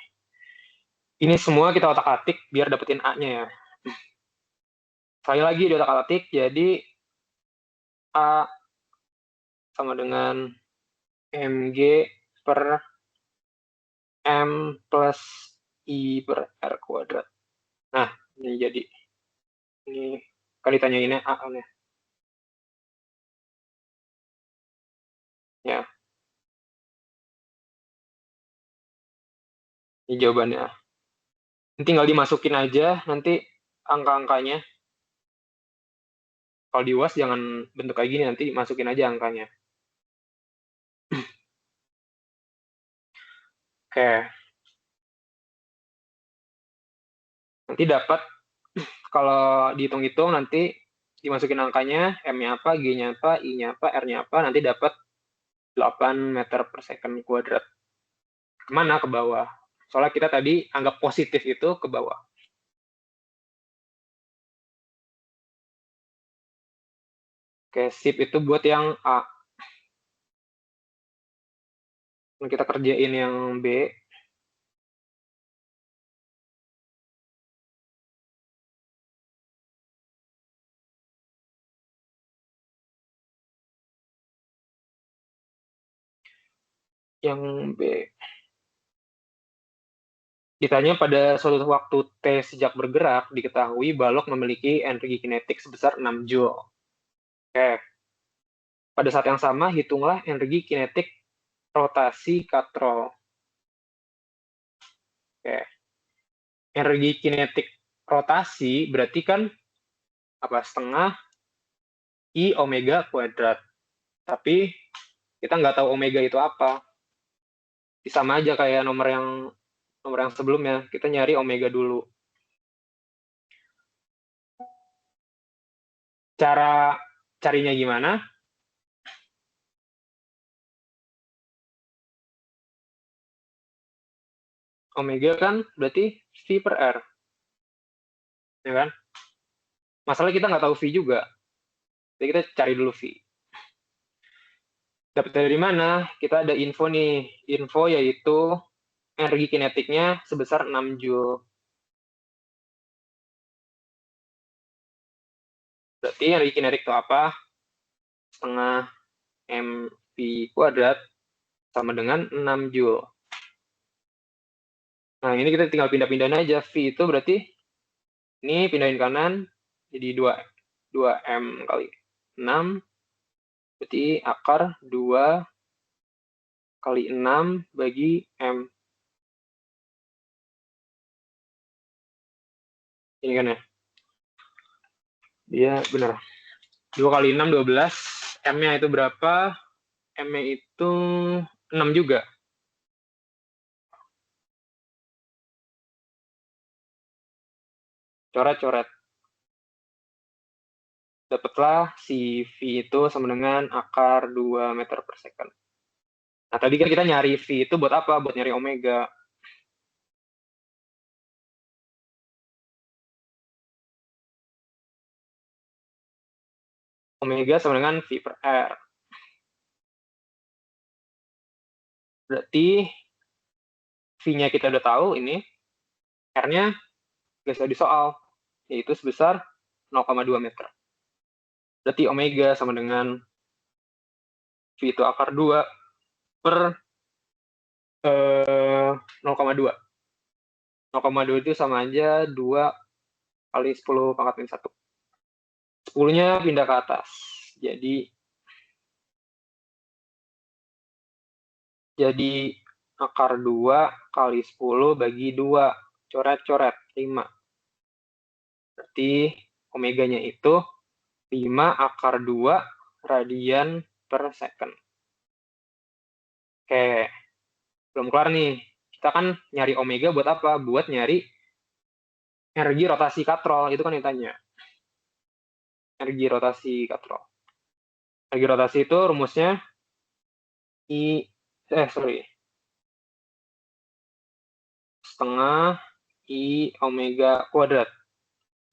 Ini semua kita otak-atik biar dapetin A-nya ya. Sekali lagi di otak-atik, jadi A sama dengan Mg per M plus I per R kuadrat. Nah, ini jadi. Ini kan ditanyainnya A kan ya. Ya, ini jawabannya. Ini tinggal dimasukin aja nanti angka-angkanya. Kalau di UAS jangan bentuk kayak gini, nanti masukin aja angkanya. Oke. Nanti dapat, kalau dihitung-hitung nanti dimasukin angkanya, M-nya apa, G-nya apa, I-nya apa, R-nya apa, nanti dapat 8 meter per second kuadrat. Kemana? Ke bawah. Soalnya kita tadi anggap positif itu ke bawah. Oke, sip itu buat yang A. Kita kerjain yang B. Yang B. Ditanya pada suatu waktu T sejak bergerak, diketahui balok memiliki energi kinetik sebesar 6 Joule. Oke. Pada saat yang sama, hitunglah energi kinetik rotasi katrol. Oke. Energi kinetik rotasi berarti kan apa? Setengah I omega kuadrat. Tapi kita nggak tahu omega itu apa. Sama aja kayak nomor yang nomor yang sebelumnya. Kita nyari omega dulu. Cara carinya gimana? Omega kan berarti V per R. Ya kan? Masalah kita nggak tahu V juga. Jadi kita cari dulu V. Dapat dari mana? Kita ada info nih. Info yaitu energi kinetiknya sebesar 6 Joule. Berarti energi kinetik itu apa? Setengah mv kuadrat sama dengan 6 Joule. Nah, ini kita tinggal pindah-pindahin aja. V itu berarti ini pindahin kanan jadi 2M kali 6. Berarti akar 2 kali 6 bagi M. Ini kan ya? Dia benar. 2 kali 6, 12. M-nya itu berapa? M-nya itu 6 juga. Coret-coret. Dapatlah si V itu sama dengan akar 2 meter per second. Nah, tadi kan kita nyari V itu buat apa? Buat nyari omega. Omega sama dengan V per R. Berarti V-nya kita udah tahu ini, R-nya nggak usah disoal, yaitu sebesar 0,2 meter. Berarti omega sama dengan V itu akar 2 per 0,2. 0,2 itu sama aja 2 kali 10 pangkat min 1. 10-nya pindah ke atas. Jadi akar 2 kali 10 bagi 2. Coret-coret, 5. Berarti omeganya itu 5 akar 2 radian per second. Oke, belum kelar nih. Kita kan nyari omega buat apa? Buat nyari energi rotasi katrol. Itu kan ditanya. Energi rotasi katrol. Energi rotasi itu rumusnya setengah I omega kuadrat.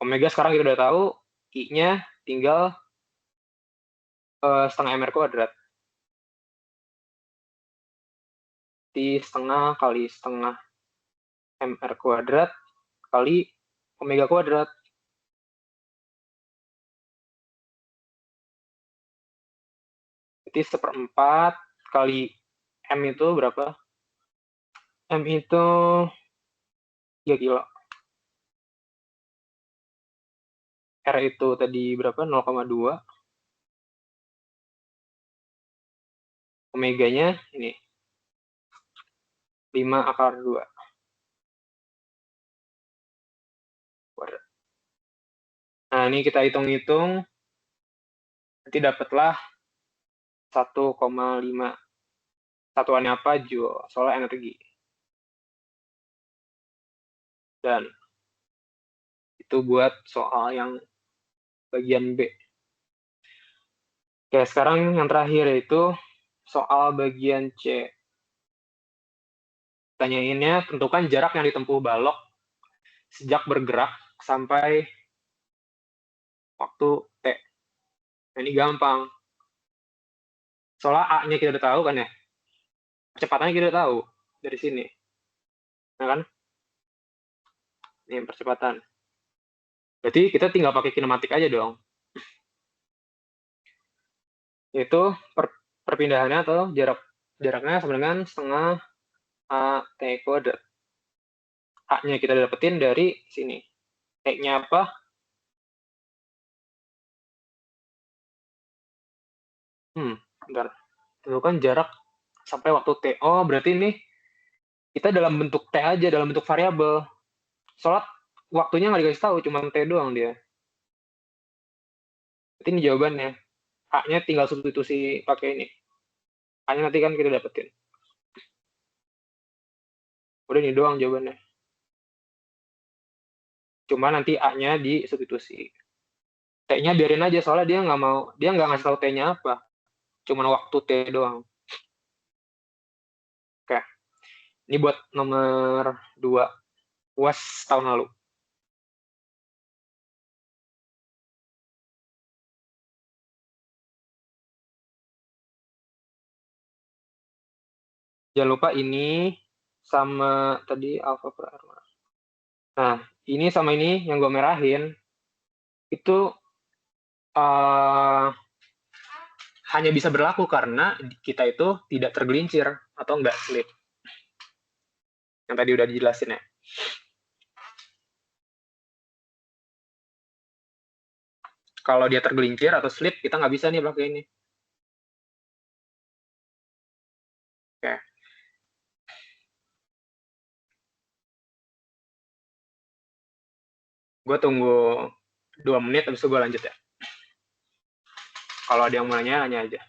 Omega sekarang kita udah tahu, I-nya tinggal setengah MR kuadrat. Di setengah kali setengah MR kuadrat kali omega kuadrat. Jadi 1/4 kali M itu berapa? M itu 3 kilo. R itu tadi berapa? 0,2. Omeganya ini 5 akar 2. Nah, ini kita hitung-hitung. Nanti dapatlah 1,5. Satuannya apa? Joule. Soalnya energi. Dan itu buat soal yang bagian B. Oke, sekarang yang terakhir yaitu soal bagian C. Tanyainnya, tentukan jarak yang ditempuh balok sejak bergerak sampai waktu T. Nah, ini gampang. Soalnya A-nya kita udah tahu kan ya. Percepatannya kita udah tahu dari sini. Nah kan? Ini percepatan. Berarti kita tinggal pakai kinematik aja dong. Yaitu perpindahannya atau jaraknya sama dengan setengah AT kuadrat. A-nya kita dapetin dari sini. T-nya apa? Bentar. Tentukan jarak sampai waktu T. Oh, berarti ini kita dalam bentuk T aja, dalam bentuk variabel. Soalnya waktunya nggak dikasih tahu, cuma T doang dia. Berarti ini jawabannya. A-nya tinggal substitusi pakai ini. A-nya nanti kan kita dapetin. Udah ini doang jawabannya. Cuma nanti A-nya disubstitusi. T-nya biarin aja, soalnya dia nggak ngasih tahu T-nya apa. Cuman waktu T doang. Oke, ini buat nomor 2. UAS tahun lalu. Jangan lupa ini sama tadi alfa per R. Nah, ini sama ini yang gue merahin, itu uh, hanya bisa berlaku karena kita itu tidak tergelincir atau nggak slip. Yang tadi udah dijelasin ya. Kalau dia tergelincir atau slip, kita nggak bisa nih pakai ini. Oke. Gue tunggu 2 menit, habis itu gue lanjut ya. Kalau ada yang mau nanya, nanya aja.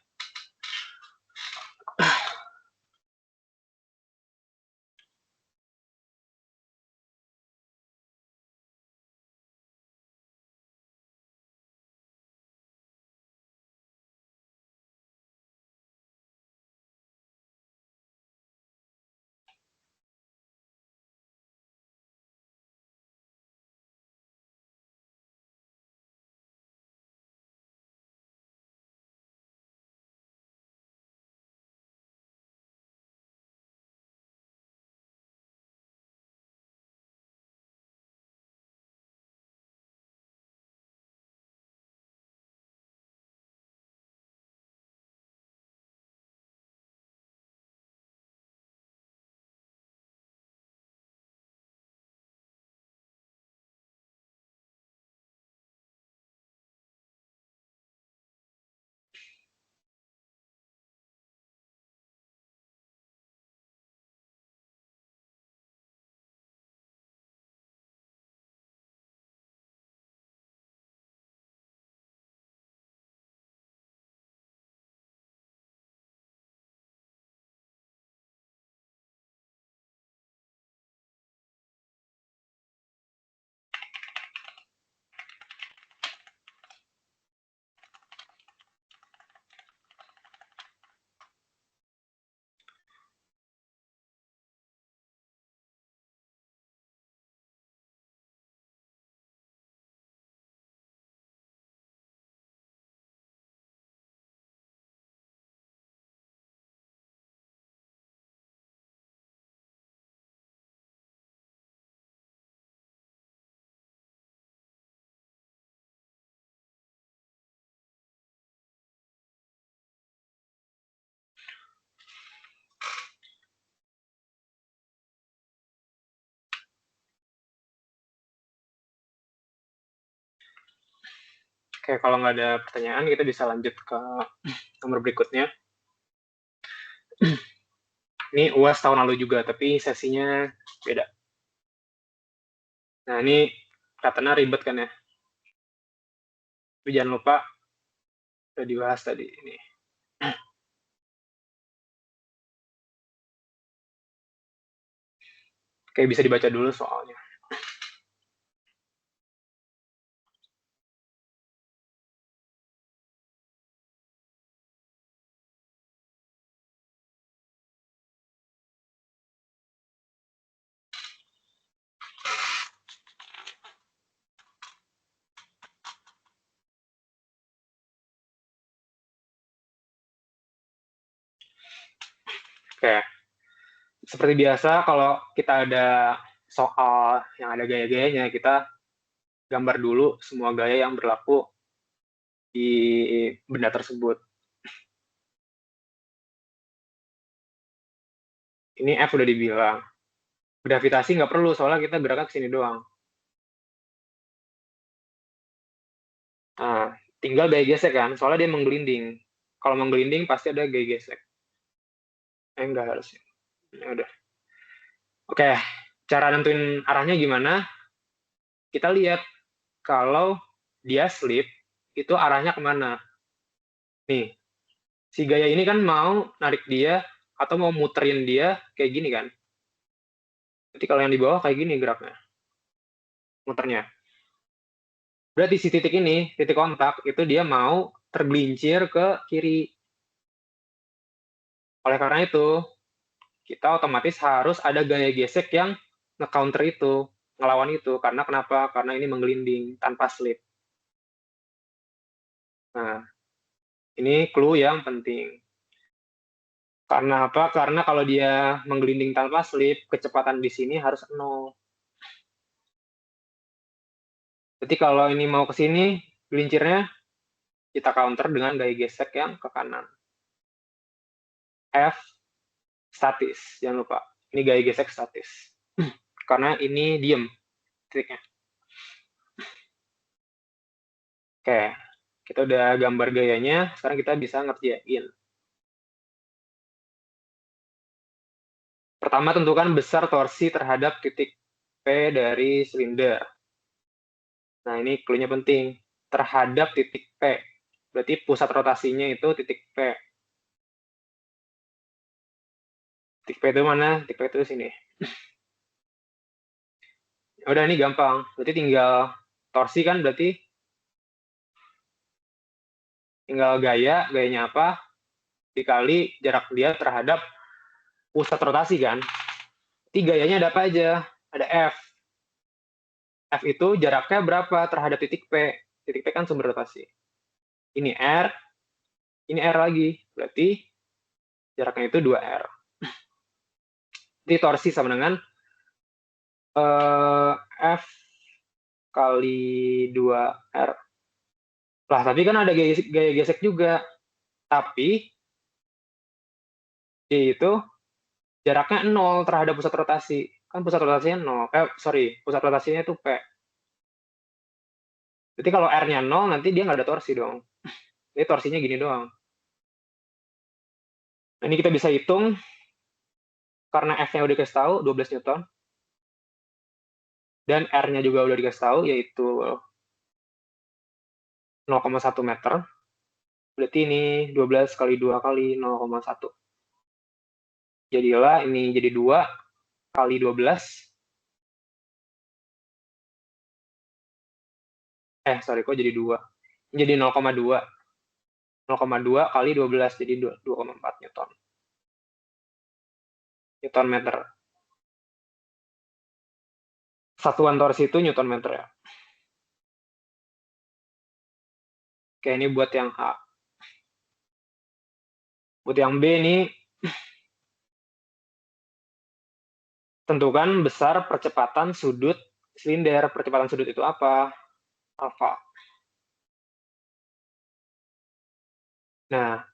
Oke, kalau nggak ada pertanyaan, kita bisa lanjut ke nomor berikutnya. Ini UAS tahun lalu juga, tapi sesinya beda. Nah, ini katanya ribet kan ya. Tapi jangan lupa, udah dibahas tadi ini. Kayak bisa dibaca dulu soalnya. Oke, seperti biasa kalau kita ada soal yang ada gaya-gayanya, kita gambar dulu semua gaya yang berlaku di benda tersebut. Ini F udah dibilang. Gravitasi nggak perlu, soalnya kita geraknya ke sini doang. Nah, tinggal gaya gesek kan, soalnya dia menggelinding. Kalau menggelinding pasti ada gaya gesek. Enggak harusnya. Ya udah. Oke, cara nentuin arahnya gimana? Kita lihat kalau dia slip, itu arahnya kemana. Nih, si gaya ini kan mau narik dia atau mau muterin dia kayak gini kan. Berarti kalau yang di bawah kayak gini geraknya, muternya. Berarti si titik ini, titik kontak, itu dia mau tergelincir ke kiri. Oleh karena itu, kita otomatis harus ada gaya gesek yang nge-counter itu, ngelawan itu. Karena kenapa? Karena ini menggelinding tanpa slip. Nah, ini clue yang penting. Karena apa? Karena kalau dia menggelinding tanpa slip, kecepatan di sini harus 0. Jadi kalau ini mau ke sini, gelincirnya kita counter dengan gaya gesek yang ke kanan. F statis, jangan lupa. Ini gaya gesek statis. Karena ini diem titiknya. Oke, kita udah gambar gayanya, sekarang kita bisa ngerjain. Pertama, tentukan besar torsi terhadap titik P dari silinder. Nah, ini clue-nya penting. Terhadap titik P. Berarti pusat rotasinya itu titik P. Titik P itu mana? Titik P itu sini. Udah, ini gampang. Berarti tinggal torsi kan, berarti tinggal gayanya apa, dikali jarak dia terhadap pusat rotasi kan. Jadi gayanya ada apa aja? Ada F. F itu jaraknya berapa terhadap titik P? Titik P kan sumber rotasi. Ini R, ini R lagi. Berarti jaraknya itu 2R. Jadi torsi sama dengan F kali 2R. Lah, tapi kan ada gaya gesek juga. Tapi dia itu jaraknya 0 terhadap pusat rotasi. Kan pusat rotasinya 0. Pusat rotasinya itu P. Jadi kalau R-nya 0, nanti dia nggak ada torsi dong. Jadi torsinya gini doang. Nah, ini kita bisa hitung, karena F-nya udah dikasih tahu, 12 Newton. Dan R-nya juga udah dikasih tahu, yaitu 0,1 meter. Berarti ini 12 kali 2 kali 0,1. Jadilah ini jadi 2 kali 12. Kok jadi 2? Jadi 0,2. 0,2 kali 12, jadi 2,4 Newton. Newton meter. Satuan torsi itu Newton meter ya. Oke, ini buat yang A. Buat yang B ini, tentukan besar percepatan sudut silinder. Percepatan sudut itu apa? Alfa. Nah,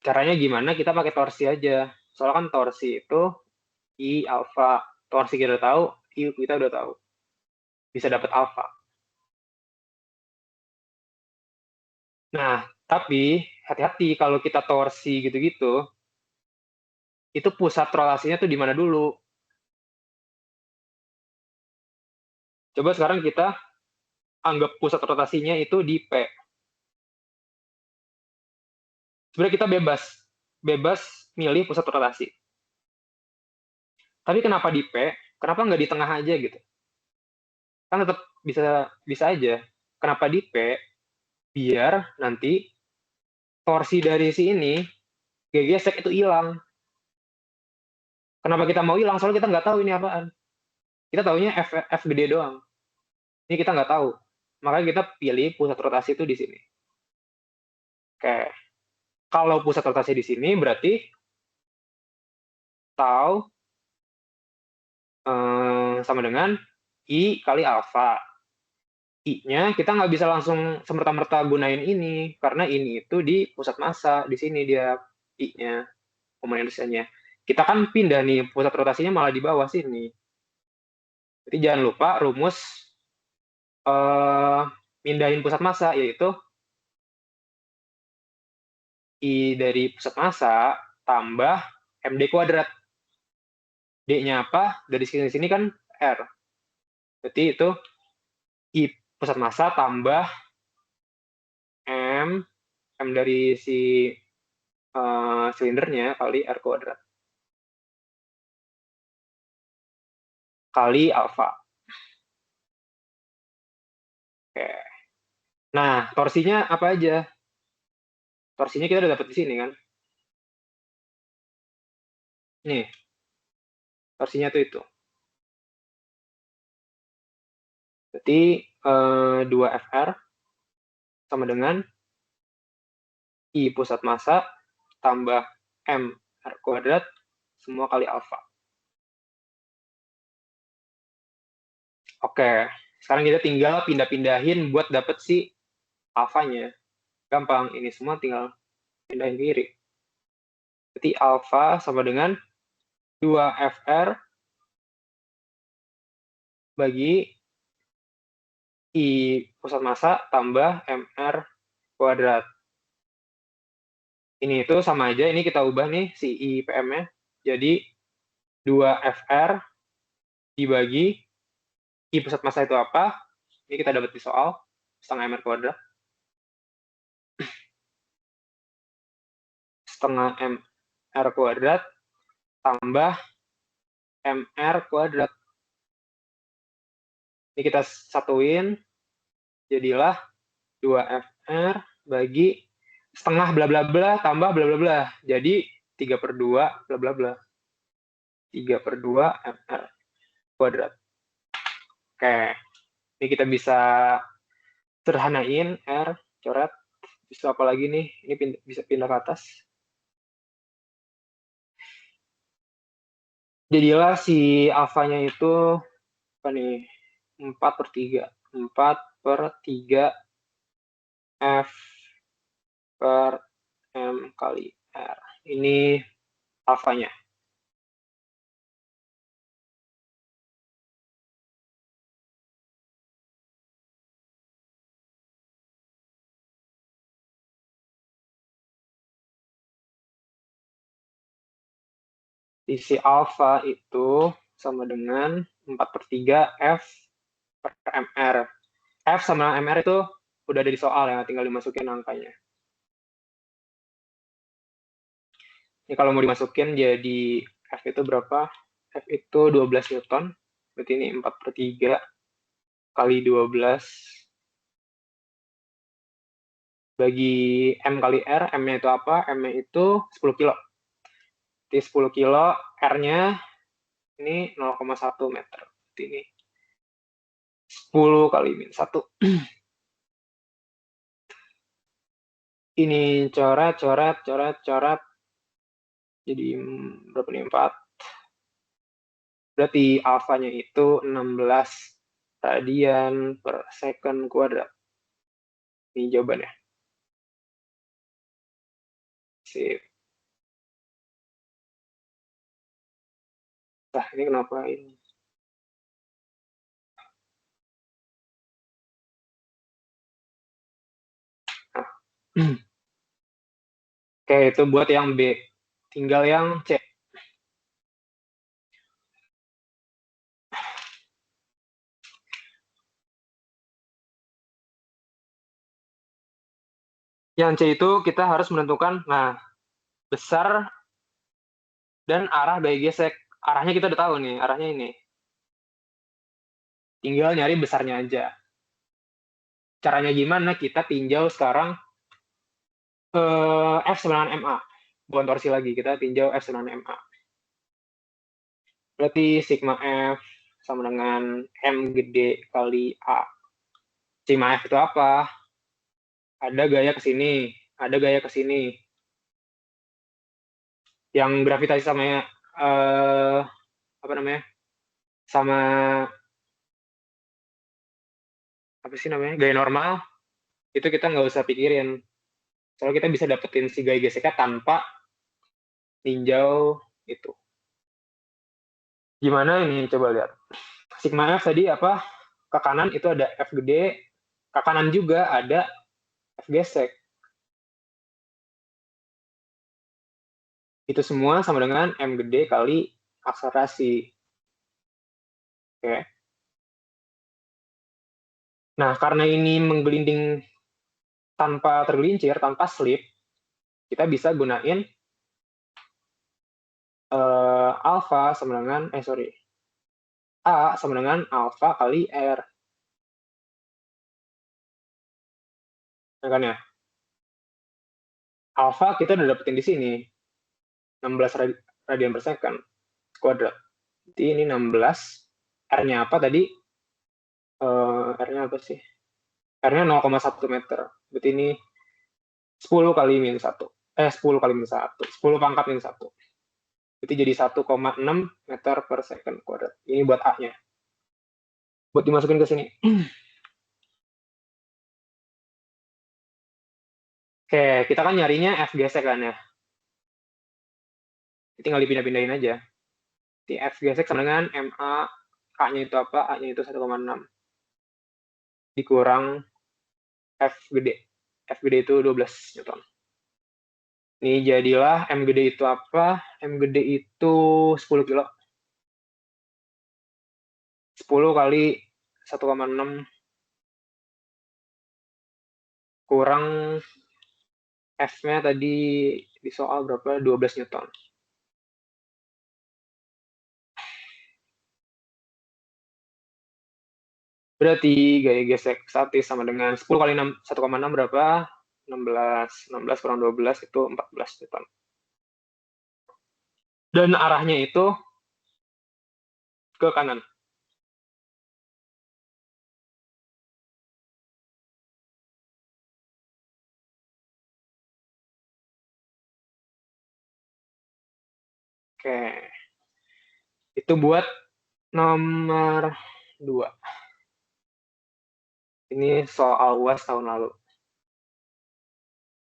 caranya gimana? Kita pakai torsi aja. Soalnya kan torsi itu I alfa. Torsi kita udah tahu, I kita udah tahu. Bisa dapat alfa. Nah, tapi hati-hati kalau kita torsi gitu-gitu, itu pusat rotasinya tuh di mana dulu? Coba sekarang kita anggap pusat rotasinya itu di P. Sebenarnya kita bebas milih pusat rotasi. Tapi kenapa di P? Kenapa nggak di tengah aja gitu? Kan tetap bisa aja. Kenapa di P? Biar nanti torsi dari si ini, gesek itu hilang. Kenapa kita mau hilang? Soalnya kita nggak tahu ini apaan. Kita taunya F gede doang. Ini kita nggak tahu. Makanya kita pilih pusat rotasi itu di sini. Oke. Kalau pusat rotasi di sini berarti tau sama dengan I kali alfa. I-nya kita nggak bisa langsung semerta-merta gunain ini, karena ini itu di pusat massa, di sini dia I-nya, komponen resistannya. Kita kan pindah nih, pusat rotasinya malah di bawah sini. Jadi jangan lupa rumus pindahin pusat massa, yaitu I dari pusat massa tambah MD kuadrat. D-nya apa? Dari sini kan R. Berarti itu I pusat massa tambah M dari si silindernya kali R kuadrat. kali alfa. Oke. Nah, torsinya apa aja? Torsinya kita udah dapat di sini kan? Nih, torsinya tuh itu. Berarti 2Fr sama dengan I pusat massa tambah mR kuadrat semua kali alfa. Oke, sekarang kita tinggal pindah-pindahin buat dapet si alfanya. Gampang, ini semua tinggal pindahin kiri. Berarti alfa sama dengan 2Fr bagi I pusat massa tambah mR kuadrat. Ini itu sama aja, ini kita ubah nih si I PM-nya. Jadi 2Fr dibagi I pusat massa itu apa? Ini kita dapat di soal, setengah mR kuadrat. Setengah mR kuadrat tambah mR kuadrat. Ini kita satuin, jadilah 2Fr bagi setengah bla bla bla tambah bla bla bla. Jadi 3/2 bla bla bla. 3/2 mR kuadrat. Oke, ini kita bisa sederhanain R, coret. Bisa apa lagi nih? Ini bisa pindah ke atas. Jadilah si alfanya itu apa nih? 4/3. 4/3 F per M kali R. Ini alfanya. Isi alfa itu sama dengan 4/3 F per MR. F sama MR itu udah ada di soal ya, tinggal dimasukin angkanya. Ini kalau mau dimasukin jadi F itu berapa? F itu 12 Newton, berarti ini 4/3 kali 12 bagi M kali R, M-nya itu apa? M-nya itu 10 kilo. Jadi 10 kilo, R-nya ini 0,1 meter. Berarti ini 10 kali min 1. Ini coret, coret, coret, coret. Jadi berapa nih? 4. Berarti alfanya itu 16 radian per second kuadrat. Ini jawabannya. Sip. Nah, ini kenapa ini? Nah. Oke, itu buat yang B. Tinggal yang C. Yang C itu kita harus menentukan, nah, besar dan arah bayi gesek. Arahnya kita udah tahu nih, arahnya ini. Tinggal nyari besarnya aja. Caranya gimana? Kita tinjau sekarang F9 MA. Bukan torsi lagi, kita tinjau F9 MA. Berarti sigma F sama dengan M gede kali A. Sigma F itu apa? Ada gaya ke sini, ada gaya ke sini. Yang gravitasi sama apa namanya? Sama apa sih namanya? Gaya normal. Itu kita nggak usah pikirin. Soalnya kita bisa dapetin si gaya geseknya tanpa tinjau itu. Gimana ini? Coba lihat. Sigma F tadi apa? Ke kanan itu ada F gede, ke kanan juga ada F gesek. Itu semua sama dengan M gede kali akselerasi. Oke. Nah, karena ini menggelinding tanpa tergelincir, tanpa slip, kita bisa gunain alfa sama dengan, A sama dengan alfa kali R. Ya kan ya? Alfa kita udah dapetin di sini. 16 radian per second kuadrat. Jadi ini 16. R-nya apa tadi? R-nya apa sih? R-nya 0,1 meter. Berarti ini 10 kali min 1. 10 kali min 1. 10 pangkat min 1. Berarti jadi 1,6 meter per second kuadrat. Ini buat A-nya. Buat dimasukin ke sini. Oke, kita kan nyarinya F gesek kan ya. Tinggal dipindah-pindahin aja. Di F gesek sama dengan MA, A-nya itu apa? A-nya itu 1,6. Dikurang F gede. F gede itu 12 Newton. Ini jadilah M gede itu apa? M gede itu 10 kilo. 10 kali 1,6 kurang F-nya tadi di soal berapa? 12 Newton. Berarti gaya gesek statis sama dengan 10 kali 6, 1,6 berapa? 16. 16 kurang 12 itu 14 Newton. Dan arahnya itu ke kanan. Oke. Itu buat nomor 2. Ini soal UAS tahun lalu.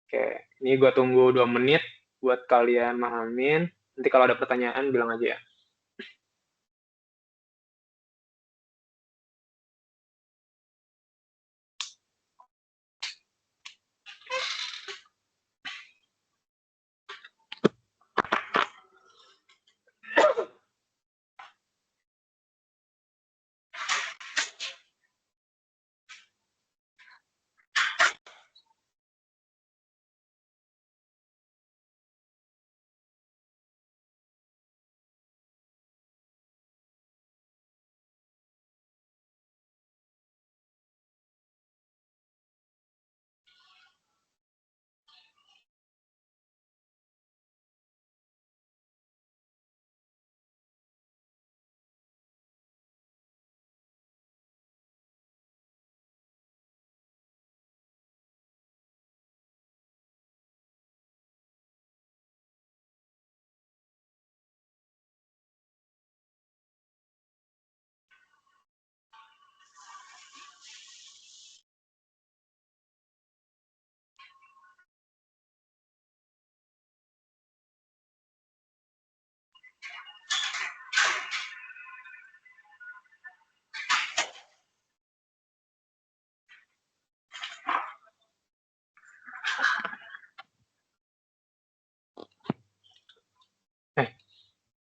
Oke, ini gue tunggu 2 menit buat kalian mahamin. Nanti kalau ada pertanyaan bilang aja ya.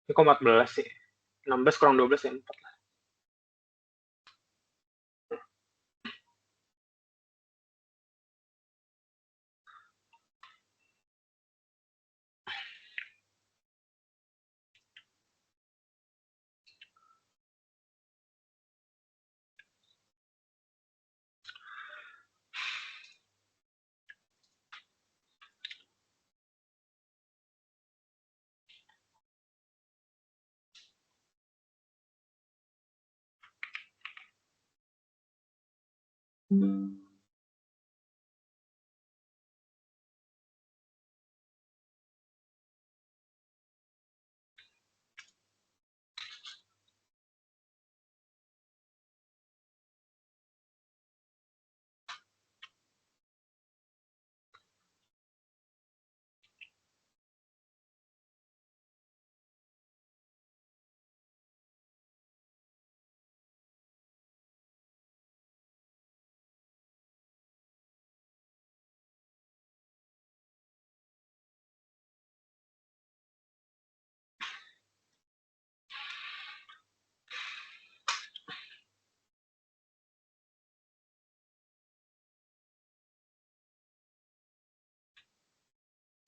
Ini kok 14 sih? 16 kurang 12 ya, 4 lah.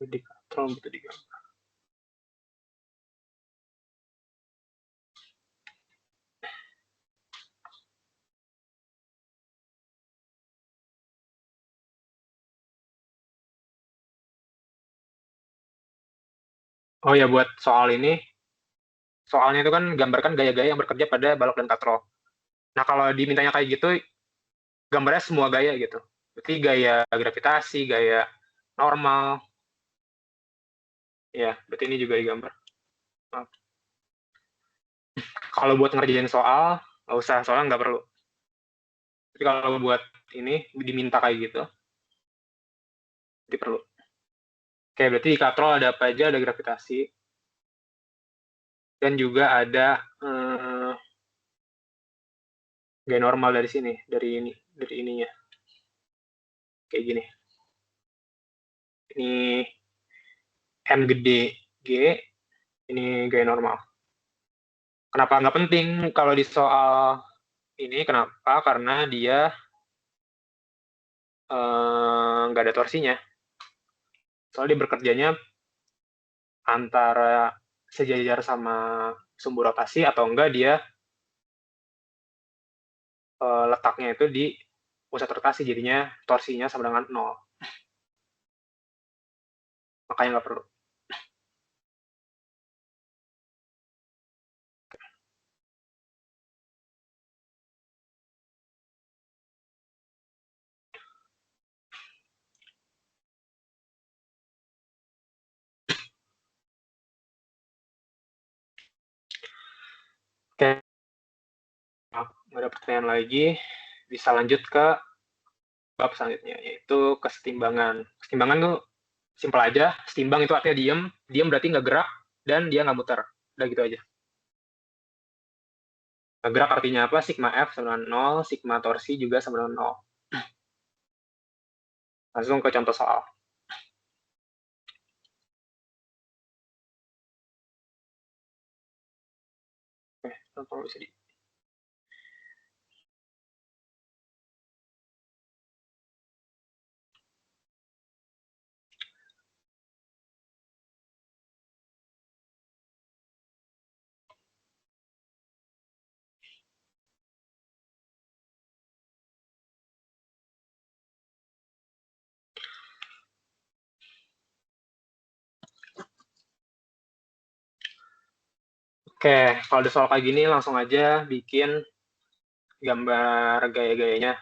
Indikator butuh digambar. Oh ya, buat soal ini, soalnya itu kan gambarkan gaya-gaya yang bekerja pada balok dan katrol. Nah, kalau dimintanya kayak gitu, gambarnya semua gaya gitu. Berarti gaya gravitasi, gaya normal. Ya, berarti ini juga digambar. Maaf. Kalau buat ngerjain soal, nggak usah, soalnya nggak perlu. Tapi kalau buat ini, diminta kayak gitu, berarti perlu. Oke, berarti di katrol ada apa aja? Ada gravitasi, dan juga ada gaya normal dari sini, dari ininya. Kayak gini. Ini M gede G, ini gaya normal. Kenapa nggak penting kalau di soal ini? Kenapa? Karena dia nggak ada torsinya. Soalnya dia bekerjanya antara sejajar sama sumbu rotasi atau enggak dia letaknya itu di pusat rotasi, jadinya torsinya sama dengan 0. Makanya nggak perlu. Oke, nggak ada pertanyaan lagi. Bisa lanjut ke bab selanjutnya, yaitu kesetimbangan. Kesetimbangan tuh simpel aja. Setimbang itu artinya diem. Diem berarti nggak gerak, dan dia nggak muter. Udah gitu aja. Nggak gerak artinya apa? Sigma F sama dengan 0, sigma torsi juga sama dengan 0. Langsung ke contoh soal. Contoh bisa di Oke, kalau ada soal kayak gini langsung aja bikin gambar gaya-gayanya.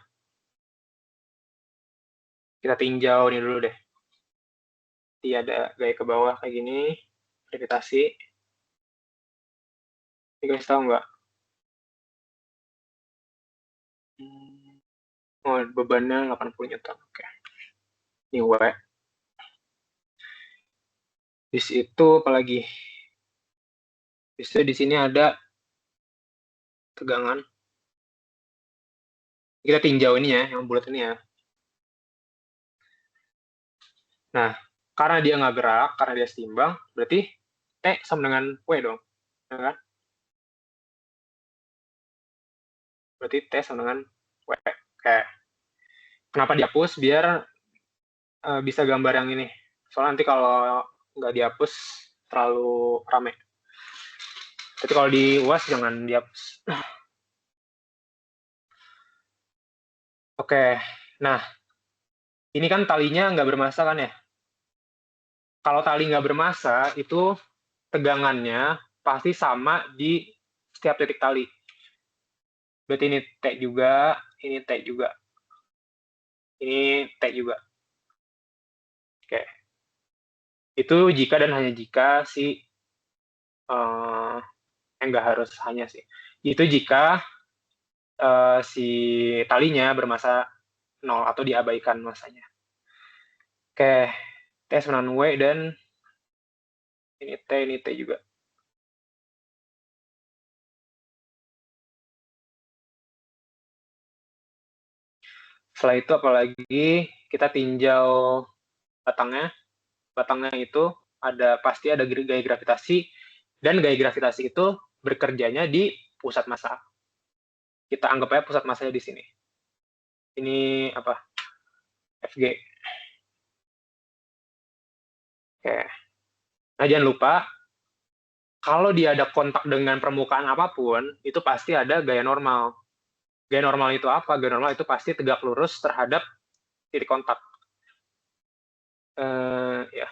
Kita tinjau ini dulu deh. Jadi ada gaya ke bawah kayak gini, gravitasi. Ini guys tahu nggak? Oh, bebannya 80 Newton. Oke. Ini W. Di situ apalagi? Bisa di sini ada tegangan. Kita tinjau ini ya, yang bulat ini ya. Nah, karena dia nggak gerak, karena dia setimbang, berarti T sama dengan W dong. Ya kan? Berarti T sama dengan W. Oke. Kenapa dihapus? Biar bisa gambar yang ini. Soalnya nanti kalau nggak dihapus, terlalu rame. Tapi kalau di UAS jangan dihapus. Oke. Nah, ini kan talinya nggak bermassa kan ya? Kalau tali nggak bermassa, itu tegangannya pasti sama di setiap titik tali. Berarti ini T juga, ini T juga. Ini T juga. Oke. Itu jika dan hanya jika si enggak harus hanya sih. Itu jika si talinya bermassa 0 atau diabaikan massanya. Oke, T sama dengan W, dan ini T juga. Setelah itu apalagi kita tinjau batangnya. Batangnya itu pasti ada gaya gravitasi, dan gaya gravitasi itu bekerjanya di pusat massa. Kita anggap aja pusat massanya di sini. Ini apa? Fg. Oke. Nah, jangan lupa kalau dia ada kontak dengan permukaan apapun, itu pasti ada gaya normal. Gaya normal itu apa? Gaya normal itu pasti tegak lurus terhadap titik kontak. Ya.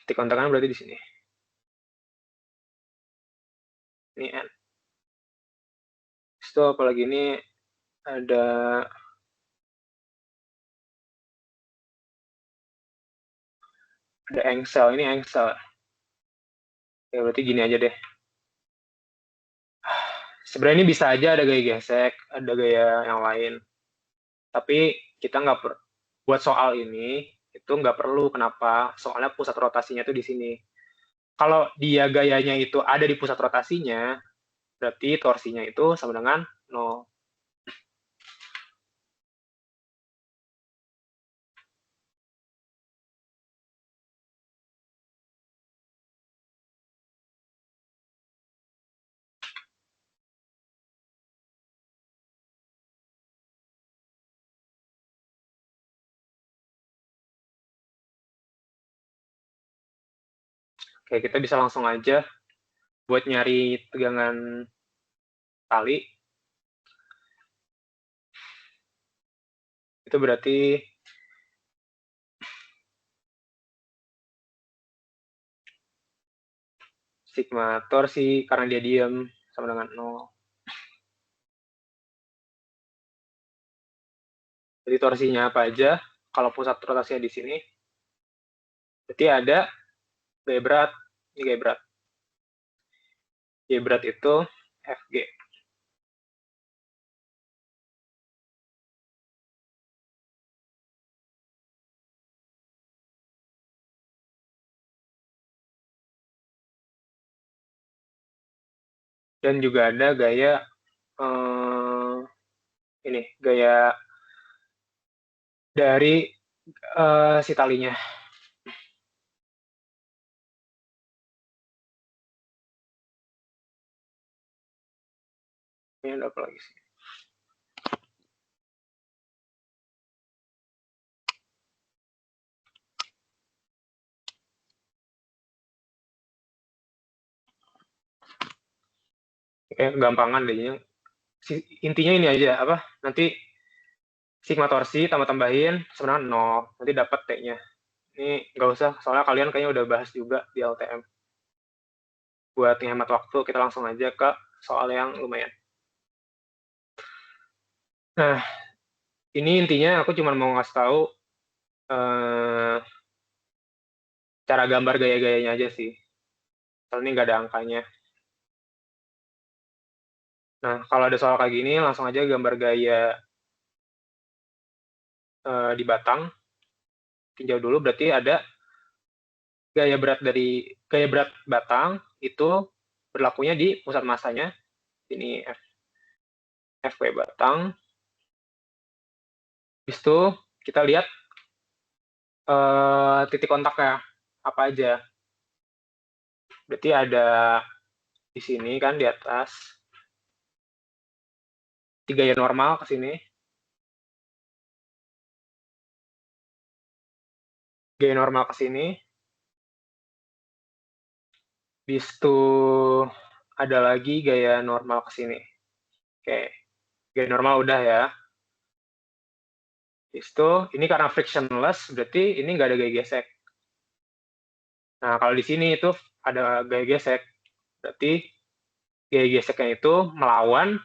Titik kontaknya berarti di sini. Ini N. Itu apalagi ini ada engsel. Ini engsel. Ya berarti gini aja deh. Sebenarnya ini bisa aja ada gaya gesek, ada gaya yang lain. Tapi kita nggak buat soal ini itu nggak perlu. Kenapa? Soalnya pusat rotasinya tuh di sini. Kalau dia gayanya itu ada di pusat rotasinya, berarti torsinya itu sama dengan 0. Oke, kita bisa langsung aja buat nyari tegangan tali. Itu berarti sigma torsi karena dia diam sama dengan 0. Jadi torsinya apa aja? Kalau pusat rotasinya di sini, berarti ada gaya berat. Ini gaya berat. Gaya berat itu Fg. Dan juga ada gaya ini, gaya dari si talinya. Ini ada apa lagi sih? Gampangan deh. Intinya ini aja, apa? Nanti sigma torsi tambah-tambahin sebenarnya 0. Nanti dapat T-nya. Ini nggak usah, soalnya kalian kayaknya udah bahas juga di LTM. Buat menghemat waktu, kita langsung aja ke soal yang lumayan. Nah, ini intinya aku cuma mau ngasih tahu cara gambar gaya-gayanya aja sih. Soalnya ini nggak ada angkanya. Nah, kalau ada soal kayak gini, langsung aja gambar gaya di batang. Tinjau dulu, berarti ada gaya berat batang itu berlakunya di pusat masanya. Ini FW batang. Habis itu kita lihat titik kontaknya apa aja. Berarti ada di sini kan di atas. Gaya normal ke sini. Gaya normal ke sini. Habis itu ada lagi gaya normal ke sini. Oke. Gaya normal udah ya. Habis itu ini karena frictionless berarti ini nggak ada gaya gesek. Nah, kalau di sini itu ada gaya gesek. Berarti gaya geseknya itu melawan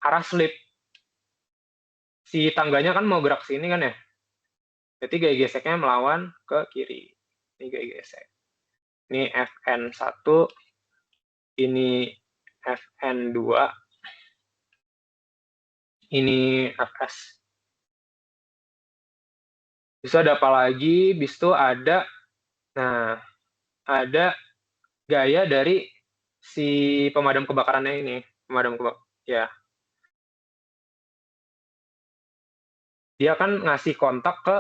arah slip. Si tangganya kan mau gerak sini kan ya. Berarti gaya geseknya melawan ke kiri. Ini gaya gesek. Ini Fn1, ini Fn2, ini Fs. Bisa ada apa lagi? Bis itu ada, nah, ada gaya dari si pemadam kebakarannya ini. Ya. Dia kan ngasih kontak ke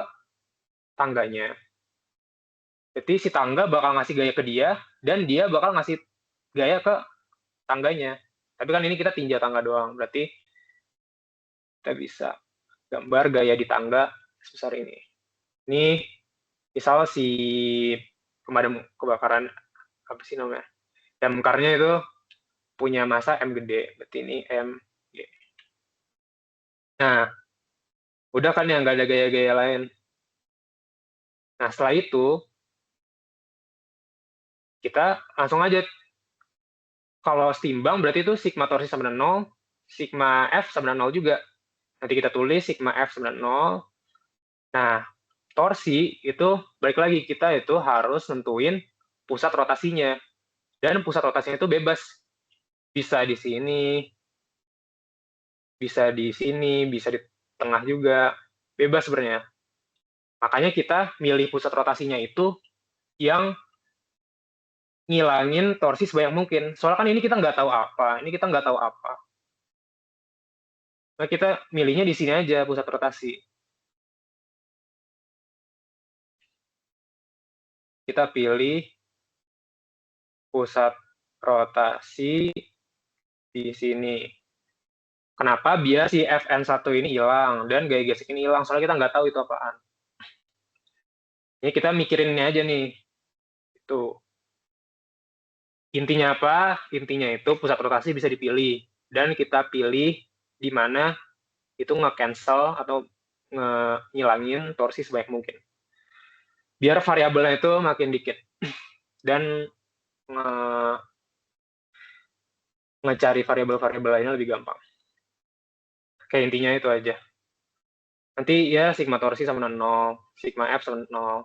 tangganya. Jadi si tangga bakal ngasih gaya ke dia, dan dia bakal ngasih gaya ke tangganya. Tapi kan ini kita tinjau tangga doang, berarti kita bisa gambar gaya di tangga sebesar ini. Ini misal si pemadam kebakaran, apa sih namanya? Damkarnya itu punya massa M gede, berarti ini M. Nah, udah kan yang nggak ada gaya-gaya lain. Nah, setelah itu, kita langsung aja, kalau setimbang berarti itu sigma torsi sama dengan 0, sigma F sama dengan 0 juga. Nanti kita tulis sigma F sama dengan 0. Nah, torsi itu balik lagi, kita itu harus nentuin pusat rotasinya. Dan pusat rotasinya itu bebas. Bisa di sini, bisa di sini, bisa di tengah juga. Bebas sebenarnya. Makanya kita milih pusat rotasinya itu yang ngilangin torsi sebanyak mungkin. Soalnya kan ini kita nggak tahu apa, ini kita nggak tahu apa. Nah, kita milihnya di sini aja pusat rotasi. Kita pilih pusat rotasi di sini. Kenapa? Biar si Fn1 ini hilang dan gaya gesek ini hilang. Soalnya kita nggak tahu itu apaan. Ini kita mikirin ini aja nih. Itu. Intinya apa? Intinya itu pusat rotasi bisa dipilih. Dan kita pilih di mana itu nge-cancel atau ngilangin torsi sebanyak mungkin. Biar variabelnya itu makin dikit. Dan ngecari variabel-variabel lainnya lebih gampang. Kayak intinya itu aja. Nanti ya sigma torsi sama dengan 0, sigma F sama 0.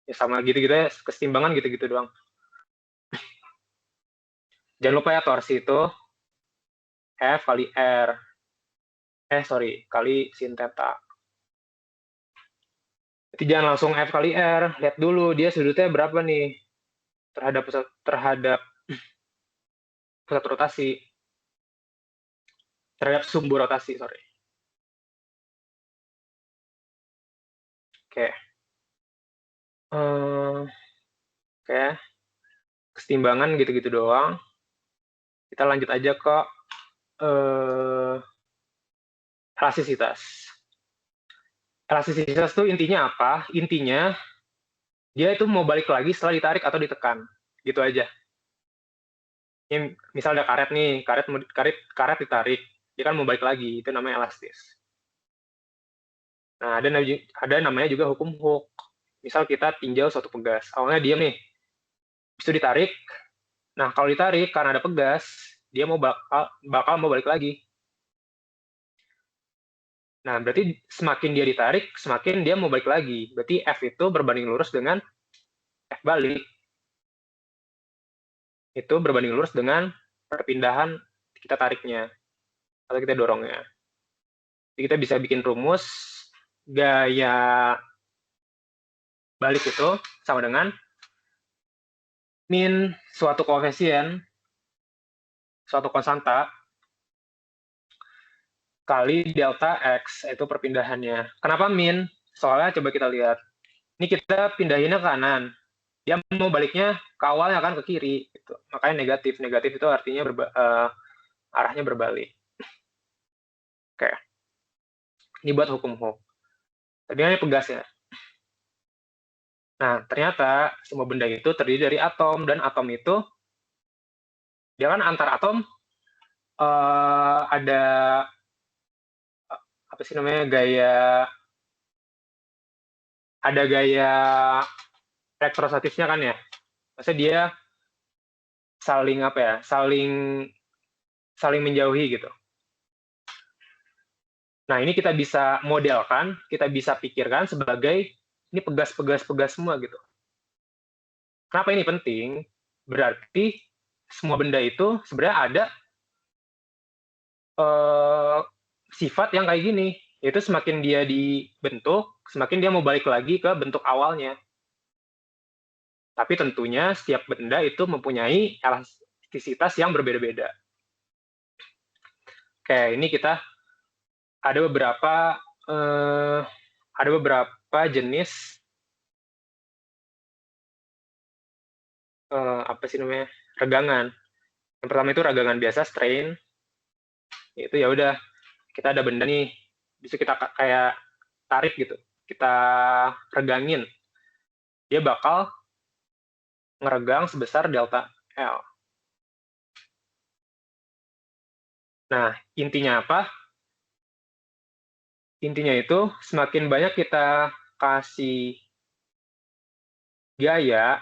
Ya sama gitu-gitu ya, kesetimbangan gitu-gitu doang. Jangan lupa ya torsi itu F kali R. Kali sin theta. Jadi jangan langsung F kali R, lihat dulu dia sudutnya berapa nih terhadap pusat rotasi. Terhadap sumbu rotasi, sorry. Oke. Oke. Kesetimbangan gitu-gitu doang. Kita lanjut aja ke elastisitas. Elastisitas itu intinya apa? Intinya dia itu mau balik lagi setelah ditarik atau ditekan. Gitu aja. Ini misal ada karet nih, karet ditarik, dia kan mau balik lagi, itu namanya elastis. Nah, ada namanya juga hukum Hooke. Misal kita tinjau suatu pegas, awalnya diam nih, bisa ditarik. Nah, kalau ditarik karena ada pegas, dia bakal mau balik lagi. Nah, berarti semakin dia ditarik, semakin dia mau balik lagi. Berarti F itu berbanding lurus dengan F balik. Itu berbanding lurus dengan perpindahan kita tariknya atau kita dorongnya. Jadi kita bisa bikin rumus gaya balik itu sama dengan min suatu koefisien, suatu konstanta, kali delta X, itu perpindahannya. Kenapa min? Soalnya coba kita lihat. Ini kita pindahinnya ke kanan. Dia mau baliknya ke awalnya kan ke kiri. Gitu. Makanya negatif. Negatif itu artinya arahnya berbalik. Oke. Ini buat hukum Hooke. Tadi ini pegas ya. Nah, ternyata semua benda itu terdiri dari atom. Dan atom itu, dia kan antar atom ada apa sih namanya, ada gaya elektrostatisnya kan ya. Maksudnya dia saling apa ya, saling menjauhi gitu. Nah, ini kita bisa modelkan, kita bisa pikirkan sebagai ini pegas semua gitu. Kenapa ini penting? Berarti semua benda itu sebenarnya ada sifat yang kayak gini, yaitu semakin dia dibentuk, semakin dia mau balik lagi ke bentuk awalnya. Tapi tentunya setiap benda itu mempunyai elastisitas yang berbeda-beda. Oke, ini kita ada beberapa jenis apa sih namanya, regangan. Yang pertama itu regangan biasa, strain. Itu ya udah, kita ada benda nih, bisa kita kayak tarik gitu, kita regangin, dia bakal ngeregang sebesar delta L. Nah, intinya apa? Intinya itu semakin banyak kita kasih gaya,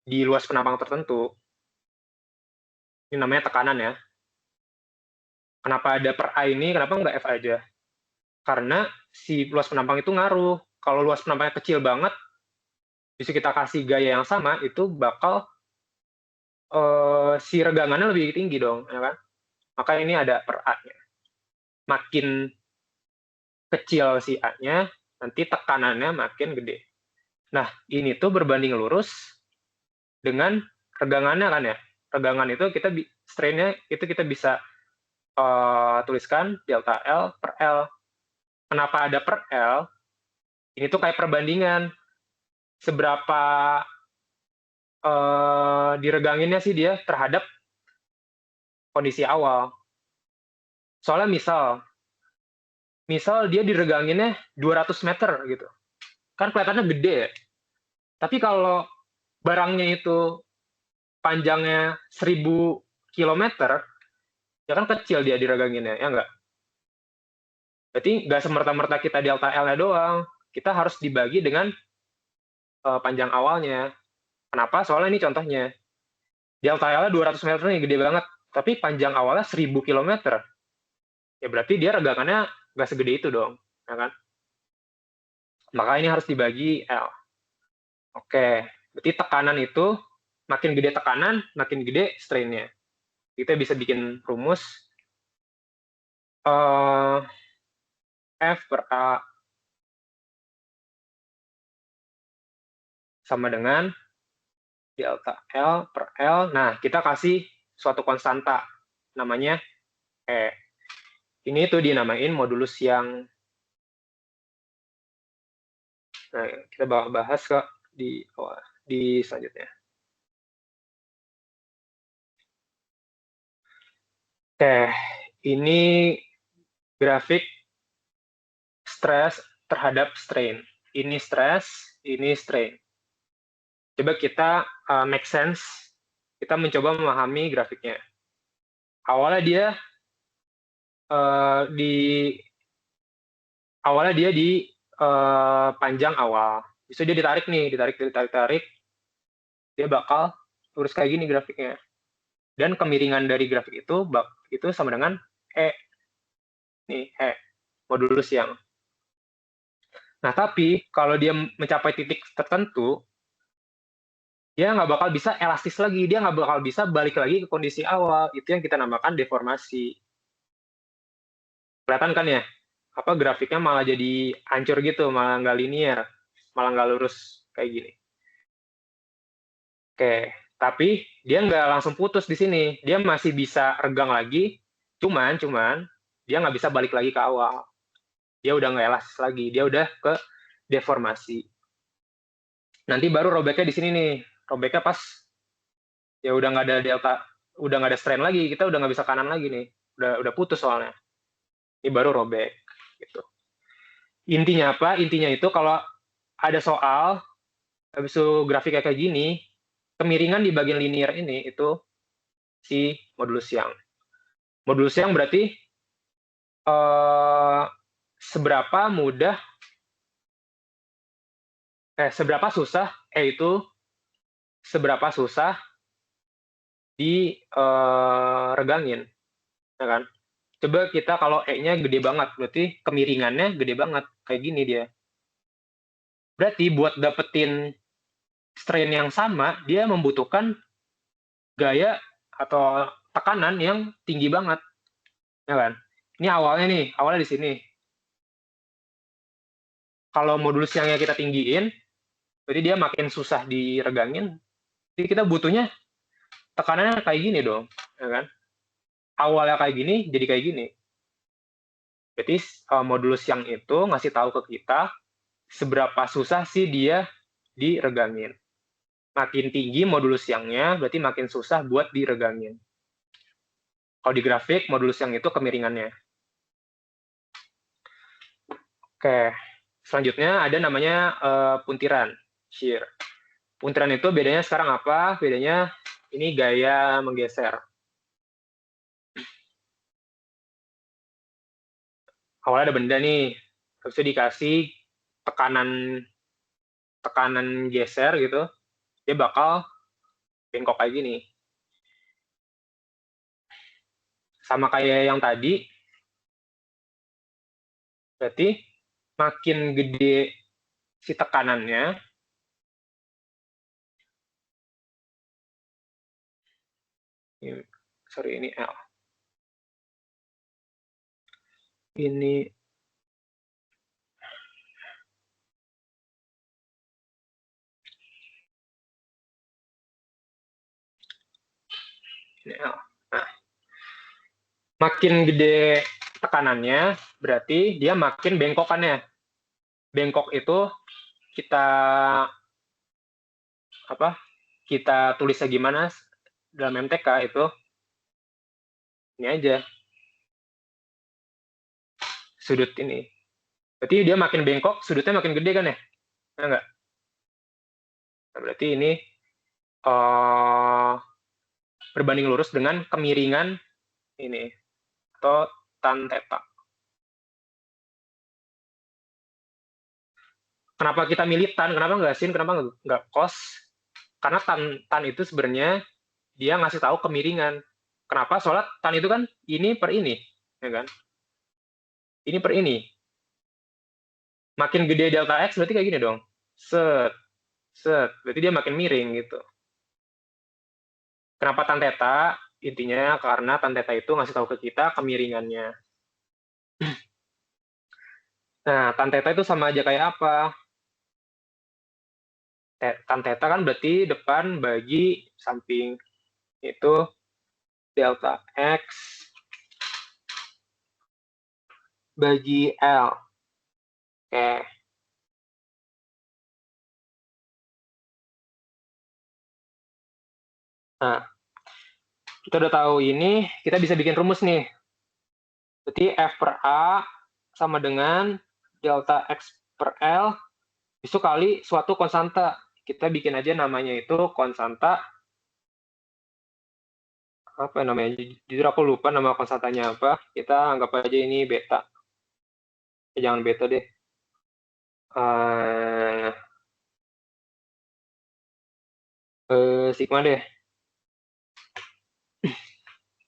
di luas penampang tertentu, ini namanya tekanan ya. Kenapa ada per A ini, kenapa nggak F aja? Karena si luas penampang itu ngaruh. Kalau luas penampangnya kecil banget, bisa kita kasih gaya yang sama, itu bakal si regangannya lebih tinggi dong, ya kan? Maka ini ada per A-nya. Makin kecil si A-nya, nanti tekanannya makin gede. Nah, ini tuh berbanding lurus dengan regangannya kan ya. Regangan itu kita strain-nya itu kita bisa tuliskan delta L per L. Kenapa ada per L? Ini tuh kayak perbandingan seberapa direganginnya sih dia terhadap kondisi awal. Soalnya misal dia direganginnya 200 meter gitu. Kan kelihatannya gede ya. Tapi kalau barangnya itu panjangnya 1000 kilometer, ya kan kecil dia direganginnya, ya enggak? Berarti nggak semerta-merta kita delta L-nya doang. Kita harus dibagi dengan panjang awalnya. Kenapa? Soalnya ini contohnya. Delta L-nya 200 meter nih, gede banget. Tapi panjang awalnya 1000 kilometer. Ya berarti dia regangannya nggak segede itu dong. Ya kan? Maka ini harus dibagi L. Oke, berarti tekanan itu makin gede tekanan, makin gede strain-nya. Kita bisa bikin rumus F per A sama dengan delta L per L. Nah, kita kasih suatu konstanta, namanya E. Ini tuh dinamain modulus yang. Nah, kita bahas ke di selanjutnya. Oke, ini grafik stres terhadap strain. Ini stres, ini strain. Coba kita make sense, kita mencoba memahami grafiknya. Awalnya dia di panjang awal. Bisa dia ditarik, dia bakal lurus kayak gini grafiknya. Dan kemiringan dari grafik itu sama dengan E. Nih, E, modulus yang. Nah, tapi kalau dia mencapai titik tertentu, dia nggak bakal bisa elastis lagi, dia nggak bakal bisa balik lagi ke kondisi awal. Itu yang kita namakan deformasi. Kelihatan kan ya? Apa grafiknya malah jadi hancur gitu, malah nggak linear, malah nggak lurus kayak gini. Oke, tapi dia nggak langsung putus di sini. Dia masih bisa regang lagi, cuman dia nggak bisa balik lagi ke awal. Dia udah nggak elastis lagi, dia udah ke deformasi. Nanti baru robeknya di sini nih. Robeknya pas ya udah nggak ada delta, udah nggak ada strain lagi, kita udah nggak bisa kanan lagi nih. Udah putus soalnya. Ini baru robek gitu. Intinya apa? Intinya itu kalau ada soal habis itu grafiknya kayak gini, kemiringan di bagian linear ini itu si modulus yang. Modulus yang berarti seberapa susah itu seberapa susah diregangin, ya kan? Coba kita kalau E-nya gede banget, berarti kemiringannya gede banget, kayak gini dia. Berarti buat dapetin strain yang sama, dia membutuhkan gaya atau tekanan yang tinggi banget, ya kan? Ini awalnya di sini. Kalau modulus yang kita tinggiin, berarti dia makin susah diregangin. Jadi kita butuhnya tekanannya kayak gini dong, ya kan? Awalnya kayak gini, jadi kayak gini. Berarti modulus yang itu ngasih tahu ke kita seberapa susah sih dia diregangin. Makin tinggi modulus yangnya, berarti makin susah buat diregangin. Kalau di grafik, modulus yang itu kemiringannya. Oke, selanjutnya ada namanya puntiran, shear. Puntiran itu bedanya sekarang apa? Bedanya ini gaya menggeser. Awalnya ada benda nih, habis itu dikasih tekanan geser gitu, dia bakal bengkok kayak gini. Sama kayak yang tadi, berarti makin gede si tekanannya, sorry ini L. Ini L. Nah, makin gede tekanannya, berarti dia makin bengkokannya. Bengkok itu kita kita tulisnya gimana dalam MTK itu ini aja, sudut ini. Berarti dia makin bengkok, sudutnya makin gede kan ya? Enggak? Nah, berarti ini berbanding lurus dengan kemiringan ini atau tan theta. Kenapa kita milih tan? Kenapa nggak sin? Kenapa nggak cos? Karena tan itu sebenarnya dia ngasih tahu kemiringan. Kenapa? Soalnya tan itu kan ini per ini, ya kan? Ini per ini. Makin gede delta x berarti kayak gini dong. Set, set. Berarti dia makin miring gitu. Kenapa tan theta? Intinya karena tan theta itu ngasih tahu ke kita kemiringannya. Nah, tan theta itu sama aja kayak apa? Tan theta kan berarti depan bagi samping. Itu delta x bagi L. Oke. Nah, kita udah tahu ini, kita bisa bikin rumus nih. Berarti F per A sama dengan delta X per L itu kali suatu konstanta. Kita bikin aja namanya itu konstanta, apa namanya, jujur aku lupa nama konstantanya apa. Kita anggap aja ini beta. Jangan beta deh. Sigma deh.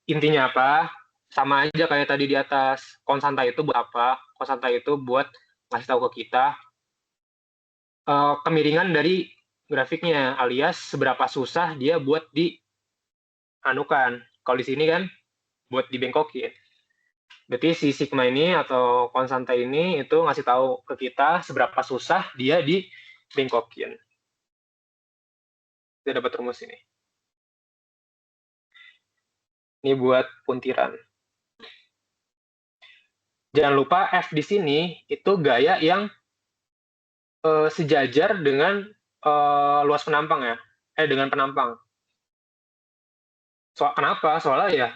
Intinya apa? Sama aja kayak tadi di atas. Konstanta itu buat apa? Konstanta itu buat ngasih tahu ke kita kemiringan dari grafiknya, alias seberapa susah dia buat dianukan. Kalau di sini kan buat dibengkokin. Berarti si sigma ini atau konstanta ini itu ngasih tahu ke kita seberapa susah dia dibengkokin. Kita dapat rumus ini. Ini buat puntiran. Jangan lupa F di sini itu gaya yang sejajar dengan luas penampang ya. Dengan penampang. Kenapa? Soalnya ya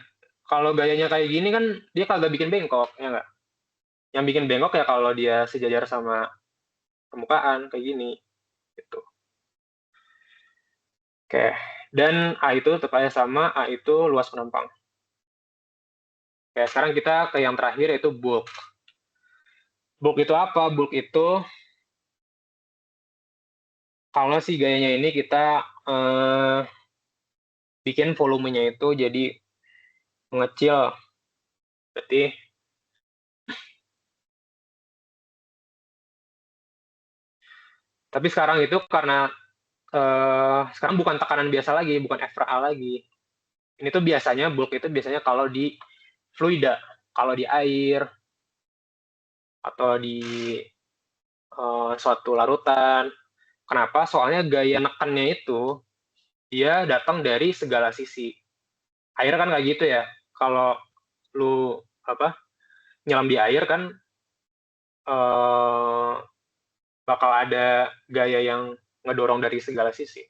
kalau gayanya kayak gini kan dia kagak bikin bengkok, ya nggak? Yang bikin bengkok ya kalau dia sejajar sama permukaan kayak gini. Gitu. Oke. Dan A itu tetap sama, A itu luas penampang. Oke, sekarang kita ke yang terakhir yaitu bulk. Bulk itu apa? Bulk itu kalau si gayanya ini kita bikin volumenya itu jadi mengecil. Berarti tapi sekarang itu karena sekarang bukan tekanan biasa lagi, bukan F per A lagi. Ini tuh biasanya bulk itu biasanya kalau di fluida, kalau di air atau di suatu larutan. Kenapa? Soalnya gaya nekannya itu dia datang dari segala sisi. Air kan kayak gitu ya. Kalau lu nyelam di air kan bakal ada gaya yang ngedorong dari segala sisi.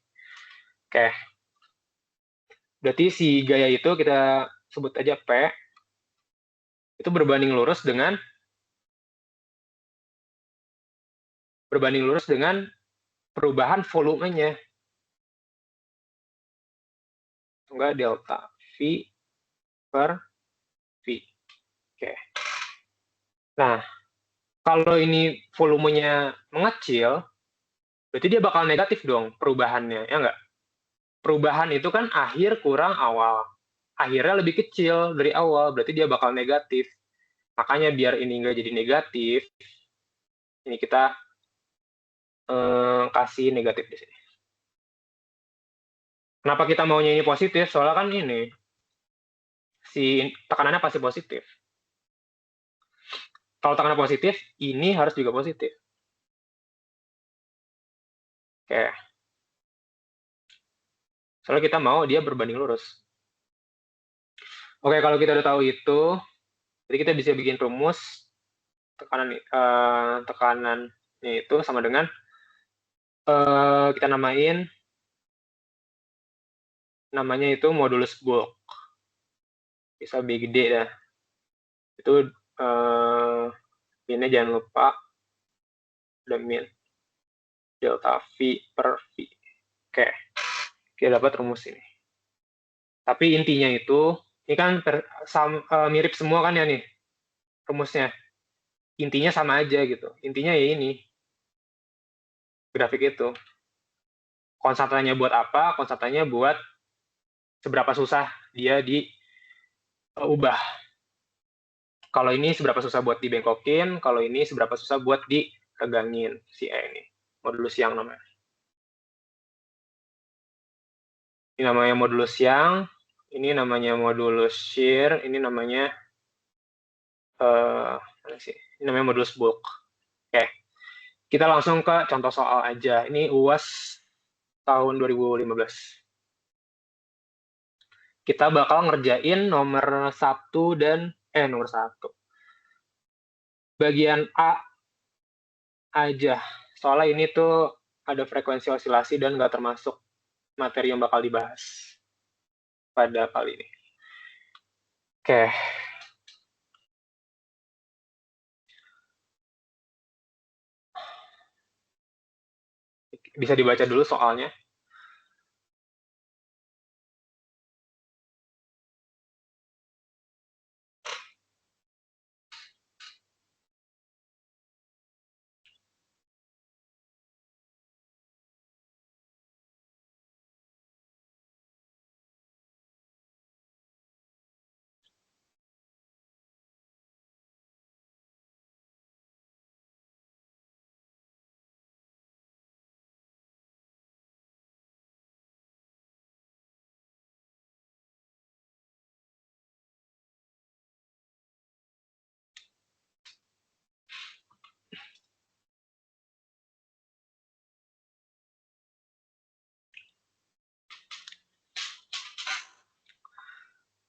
Oke. Berarti si gaya itu kita sebut aja P. Itu berbanding lurus dengan perubahan volumenya. Enggak delta V per V. Oke. Nah, kalau ini volumenya mengecil, berarti dia bakal negatif dong perubahannya, ya enggak? perubahan itu kan akhir kurang awal. Akhirnya lebih kecil dari awal, berarti dia bakal negatif. Makanya biar ini nggak jadi negatif, ini kita kasih negatif di sini. Kenapa kita maunya ini positif? Soalnya kan ini, si tekanannya pasti positif. Kalau tekanan positif, ini harus juga positif. Oke. Soalnya kita mau dia berbanding lurus. Oke, kalau kita udah tahu itu, jadi kita bisa bikin rumus tekanannya itu sama dengan kita namanya itu modulus bulk. Bisa B gede dah. Itu ini jangan lupa ada min delta V per V. Oke, kita dapat rumus ini. Tapi intinya itu, ini kan mirip semua kan ya nih rumusnya. Intinya sama aja gitu. Intinya ya ini, grafik itu. Konstantanya buat apa? Konstantanya buat seberapa susah dia diubah. Kalau ini seberapa susah buat dibengkokin, kalau ini seberapa susah buat diregangin si E ini. Modulus yang namanya. Ini namanya modulus yang, ini namanya modulus shear, ini namanya mana sih? Ini namanya modulus bulk. Oke. Kita langsung ke contoh soal aja. Ini UAS tahun 2015. Kita bakal ngerjain nomor 1 dan nomor 1. Bagian A aja. Soalnya ini tuh ada frekuensi osilasi dan nggak termasuk materi yang bakal dibahas pada kali ini. Oke. Bisa dibaca dulu soalnya.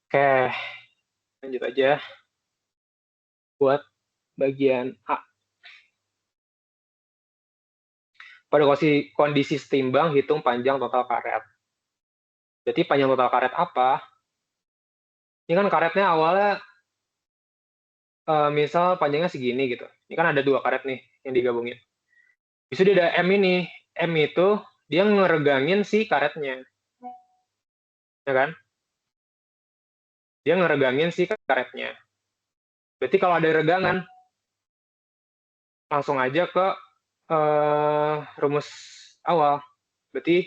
Oke, lanjut aja buat bagian A. Pada kondisi setimbang, hitung panjang total karet. Jadi panjang total karet apa? Ini kan karetnya awalnya, misal panjangnya segini gitu. Ini kan ada 2 karet nih yang digabungin. Bisa dia ada M ini. M itu dia ngeregangin si karetnya. Ya kan? Dia ngeregangin si karetnya. Berarti kalau ada regangan, langsung aja ke rumus awal. Berarti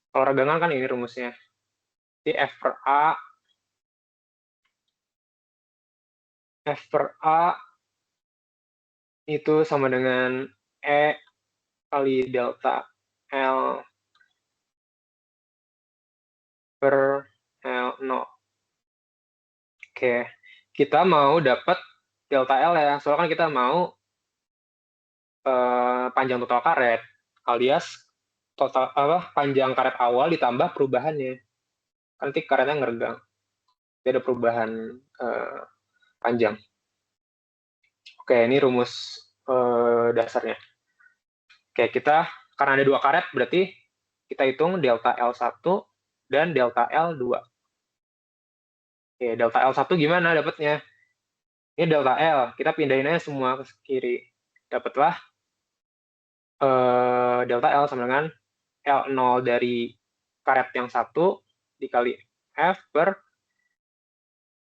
kalau regangan kan ini rumusnya. Jadi F per A itu sama dengan E kali delta L per L0. Oke, kita mau dapat delta L ya, soalnya kan kita mau panjang total karet alias total panjang karet awal ditambah perubahannya. Nanti karetnya ngeregang. Jadi ada perubahan panjang. Oke, ini rumus dasarnya. Oke, kita karena ada 2 karet berarti kita hitung delta L1 dan delta L2. Oke, delta L1 gimana dapatnya? Ini delta L, kita pindahin aja semua ke kiri. Dapatlah delta L sama dengan L0 dari karet yang 1 dikali F per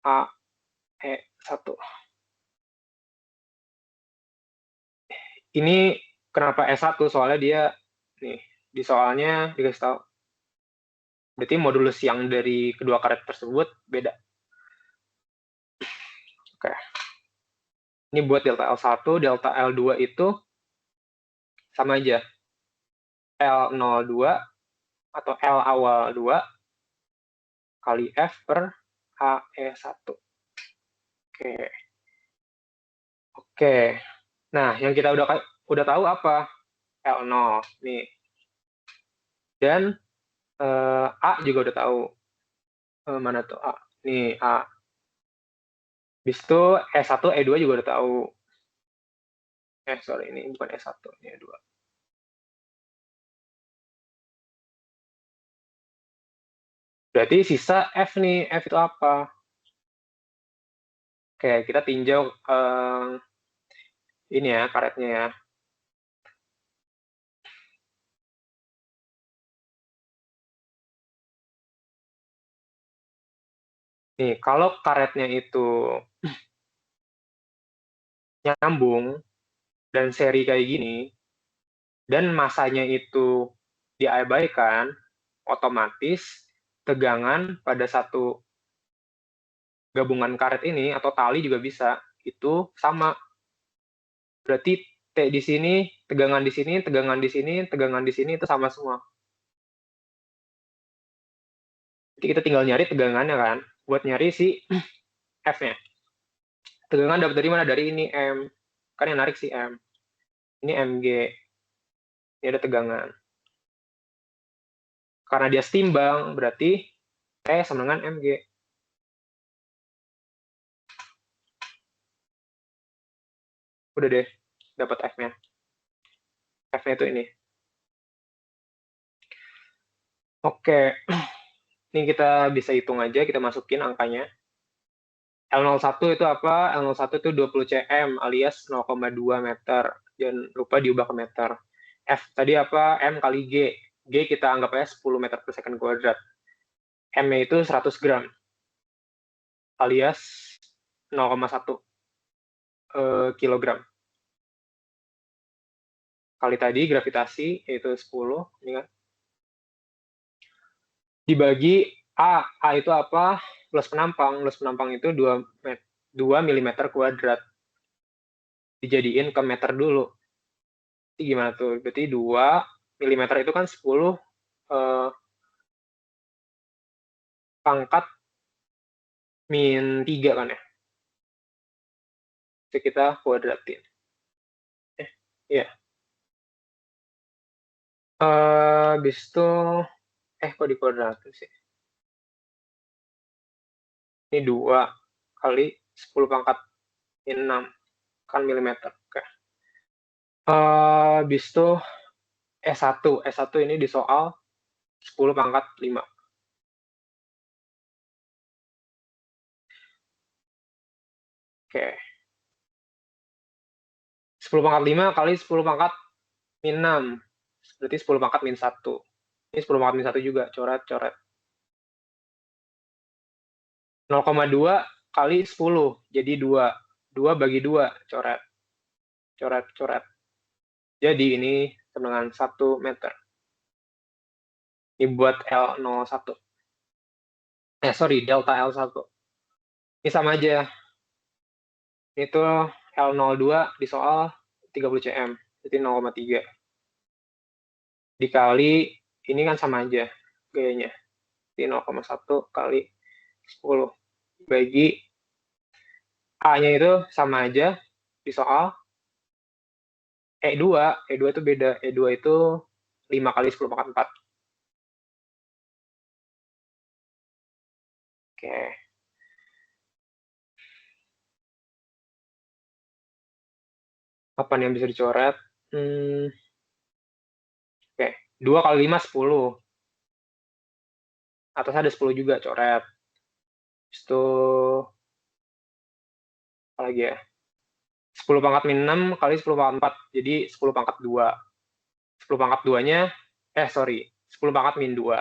AE1. Ini kenapa E1? Soalnya dia, nih, di soalnya dikasih tahu Berarti modulus yang dari kedua karet tersebut beda. Oke. Ini buat delta L1, delta L2 itu sama aja. L02 atau L awal 2 kali F per HE1. Oke. Oke. Nah, yang kita udah tahu apa? L0 nih. Dan A juga udah tahu. Mana tuh A? Nih A. Habis itu E1, E2 juga udah tahu. Sorry, ini bukan E1, ini E2. Berarti sisa F nih. F itu apa? Oke, kita tinjau ini ya, karetnya ya. Nih, kalau karetnya itu nyambung dan seri kayak gini, dan masanya itu diabaikan, otomatis tegangan pada satu gabungan karet ini, atau tali juga bisa, itu sama. Berarti T di sini, tegangan di sini, tegangan di sini, tegangan di sini, itu sama semua. Jadi kita tinggal nyari tegangannya kan, buat nyari si F-nya. Tegangan dapat dari mana? Dari ini M. Kan yang narik si M. Ini Mg. Ini ada tegangan. Karena dia setimbang, berarti T sama dengan Mg. Udah deh, dapat F-nya. F-nya itu ini. Oke, ini kita bisa hitung aja, kita masukin angkanya. L01 itu apa? L01 itu 20 cm alias 0,2 meter. Jangan lupa diubah ke meter. F tadi apa? M kali G. G kita anggap aja 10 meter per second kuadrat. M-nya itu 100 gram alias 0,1 kilogram. Kali tadi gravitasi yaitu 10, ini kan. Dibagi A. A itu apa? Plus penampang. Plus penampang itu 2 mm kuadrat. Dijadiin ke meter dulu. Jadi gimana tuh? Berarti 2 mm itu kan 10 pangkat min 3 kan ya. Jadi kita kuadratin. Iya. Habis itu, kok dikuadratin sih? Ini 2 kali 10 pangkat min 6 kan milimeter. Oke. Habis itu S1. S1 ini di soal 10 pangkat 5. Oke. 10 pangkat 5 kali 10 pangkat min 6. Berarti 10 pangkat min 1. Ini 10 pangkat min 1 juga. Coret-coret. 0,2 kali 10. Jadi 2. 2 bagi 2. Coret. Coret-coret. Jadi ini sama dengan 1 meter. Ini buat L01. Sorry, delta L1. Ini sama aja. Itu L02 di soal 30 cm. Jadi 0,3. Dikali, ini kan sama aja gayanya. Jadi 0,1 kali 10. Bagi A-nya itu sama aja di soal E2. E2 itu beda. E2 itu 5 kali 10 pangkat 4. Oke. Apa nih yang bisa dicoret? Oke. 2 kali 5, 10. Atas ada 10 juga, coret. Itu apa lagi ya? 10 pangkat min 6 kali 10 pangkat 4. Jadi 10 pangkat 2. 10 pangkat 2-nya, 10 pangkat min 2.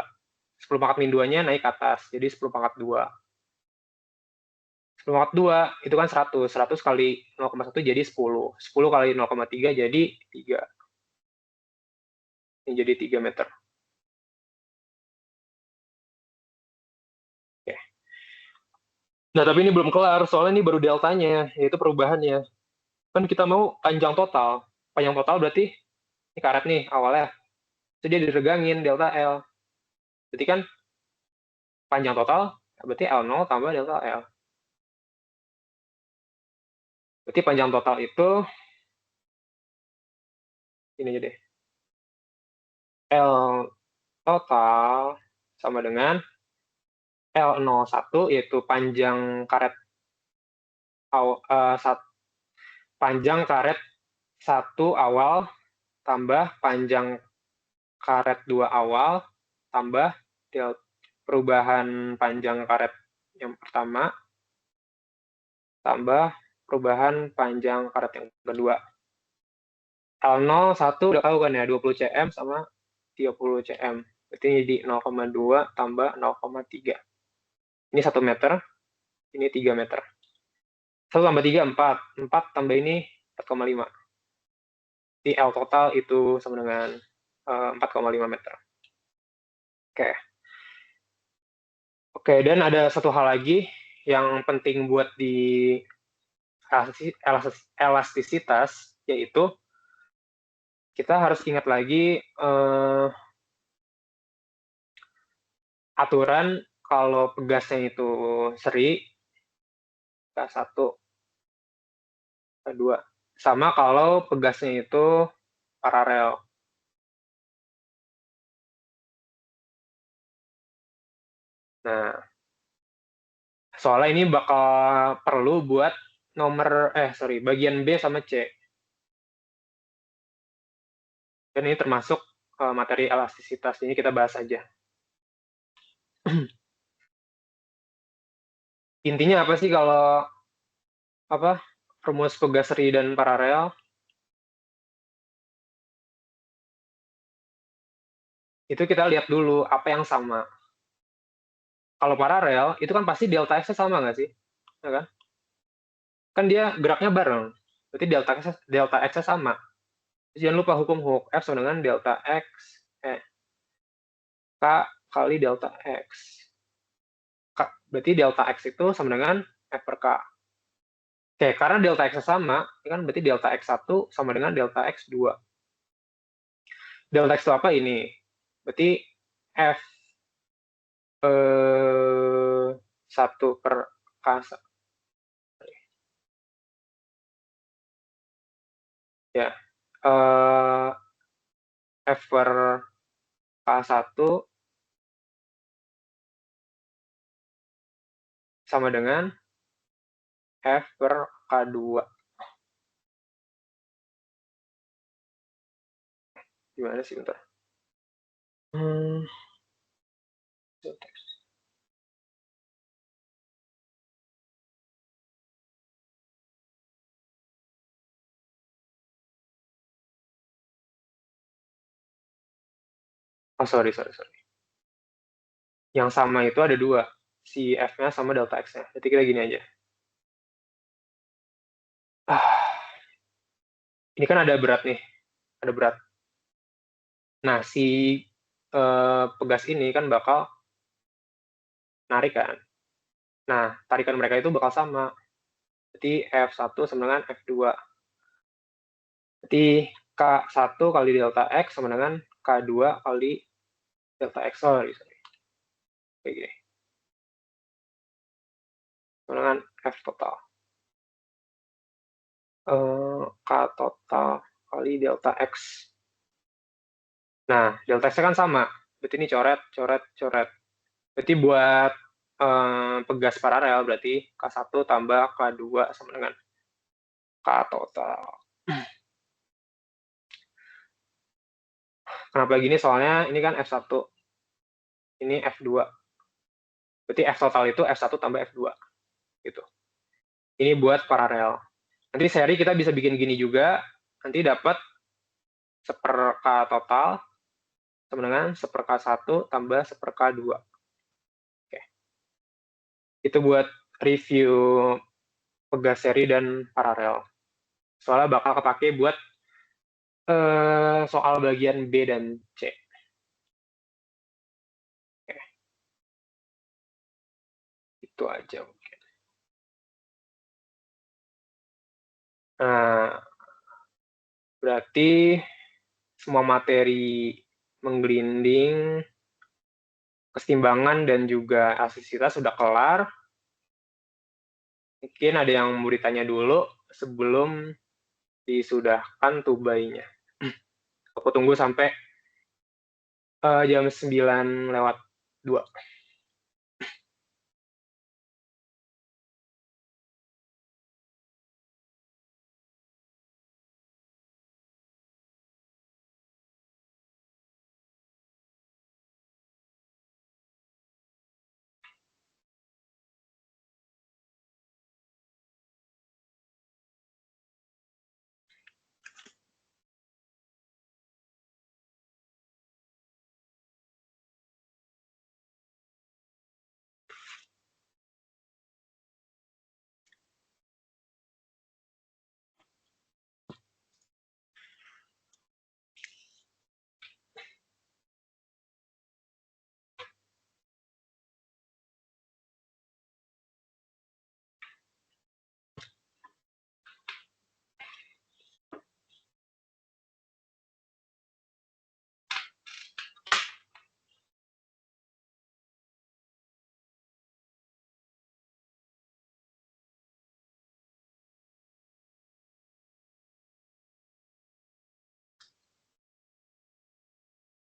10 pangkat min 2-nya naik ke atas. Jadi 10 pangkat 2. 10 pangkat 2 itu kan 100. 100 kali 0,1 jadi 10. 10 kali 0,3 jadi 3. Ini jadi 3 meter. Nah, tapi ini belum kelar, soalnya ini baru deltanya, yaitu perubahannya. Kan kita mau panjang total. Panjang total berarti ini karet nih awalnya. Itu dia diregangin delta L. Berarti kan panjang total berarti L0 tambah delta L. Berarti panjang total itu ini aja deh. L total sama dengan L01 yaitu panjang karet panjang karet 1 awal tambah panjang karet 2 awal tambah perubahan panjang karet yang pertama tambah perubahan panjang karet yang kedua. L01 udah tahu kan ya, 20 cm sama 30 cm. Berarti jadi 0,2 tambah 0,3. Ini 1 meter, ini 3 meter. 1 tambah 3, 4. 4 tambah ini 4,5. Jadi L total itu sama dengan 4,5 meter. Oke. Oke, dan ada satu hal lagi yang penting buat di elastisitas, yaitu kita harus ingat lagi aturan kalau pegasnya itu seri, K1, K2. Sama kalau pegasnya itu paralel. Nah, soalnya ini bakal perlu buat bagian B sama C. Dan ini termasuk materi elastisitas, ini kita bahas aja. Intinya apa sih kalau rumus pegas seri dan paralel? Itu kita lihat dulu apa yang sama. Kalau paralel, itu kan pasti delta X-nya sama nggak sih? Ya kan? Kan dia geraknya bareng. Berarti delta X-nya sama. Terus jangan lupa hukum Hooke, F sama dengan delta X, K kali delta X. Berarti delta X itu sama dengan F per K. Oke, karena delta X sama, kan berarti delta X1 sama dengan delta X2. Delta X itu apa ini? Berarti F 1 per K. Ya, F per K1 sama dengan F per K2. Gimana sih, bentar. Oh, sorry. Yang sama itu ada dua. Si F-nya sama delta X-nya. Jadi kita gini aja. Ini kan ada berat nih. Ada berat. Nah, si pegas ini kan bakal narik kan. Nah, tarikan mereka itu bakal sama. Jadi F1 sama dengan F2. Jadi K1 kali delta X sama dengan K2 kali delta X. Sorry. Kayak gini. Sama dengan F total. K total kali delta X. Nah, delta X kan sama. Berarti ini coret. Berarti buat pegas paralel berarti K1 tambah K2 sama dengan K total. Kenapa gini? Soalnya ini kan F1. Ini F2. Berarti F total itu F1 tambah F2. Gitu. Ini buat paralel. Nanti seri kita bisa bikin gini juga. Nanti dapat 1/K total sama dengan 1/K1 tambah 1/K2. Oke. Itu buat review pegas seri dan paralel. Soalnya bakal kepake buat soal bagian B dan C. Oke. Itu aja mungkin. Nah, berarti semua materi menggelinding, keseimbangan, dan juga elastisitas sudah kelar. Mungkin ada yang mau ditanya dulu sebelum disudahkan tubainya. Aku tunggu sampai jam 9:02.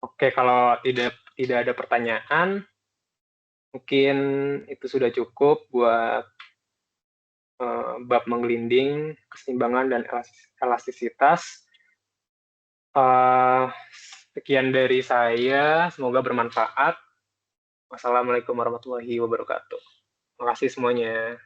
Oke, kalau tidak ada pertanyaan, mungkin itu sudah cukup buat bab menggelinding, keseimbangan, dan elastisitas. Sekian dari saya, semoga bermanfaat. Wassalamualaikum warahmatullahi wabarakatuh. Terima kasih semuanya.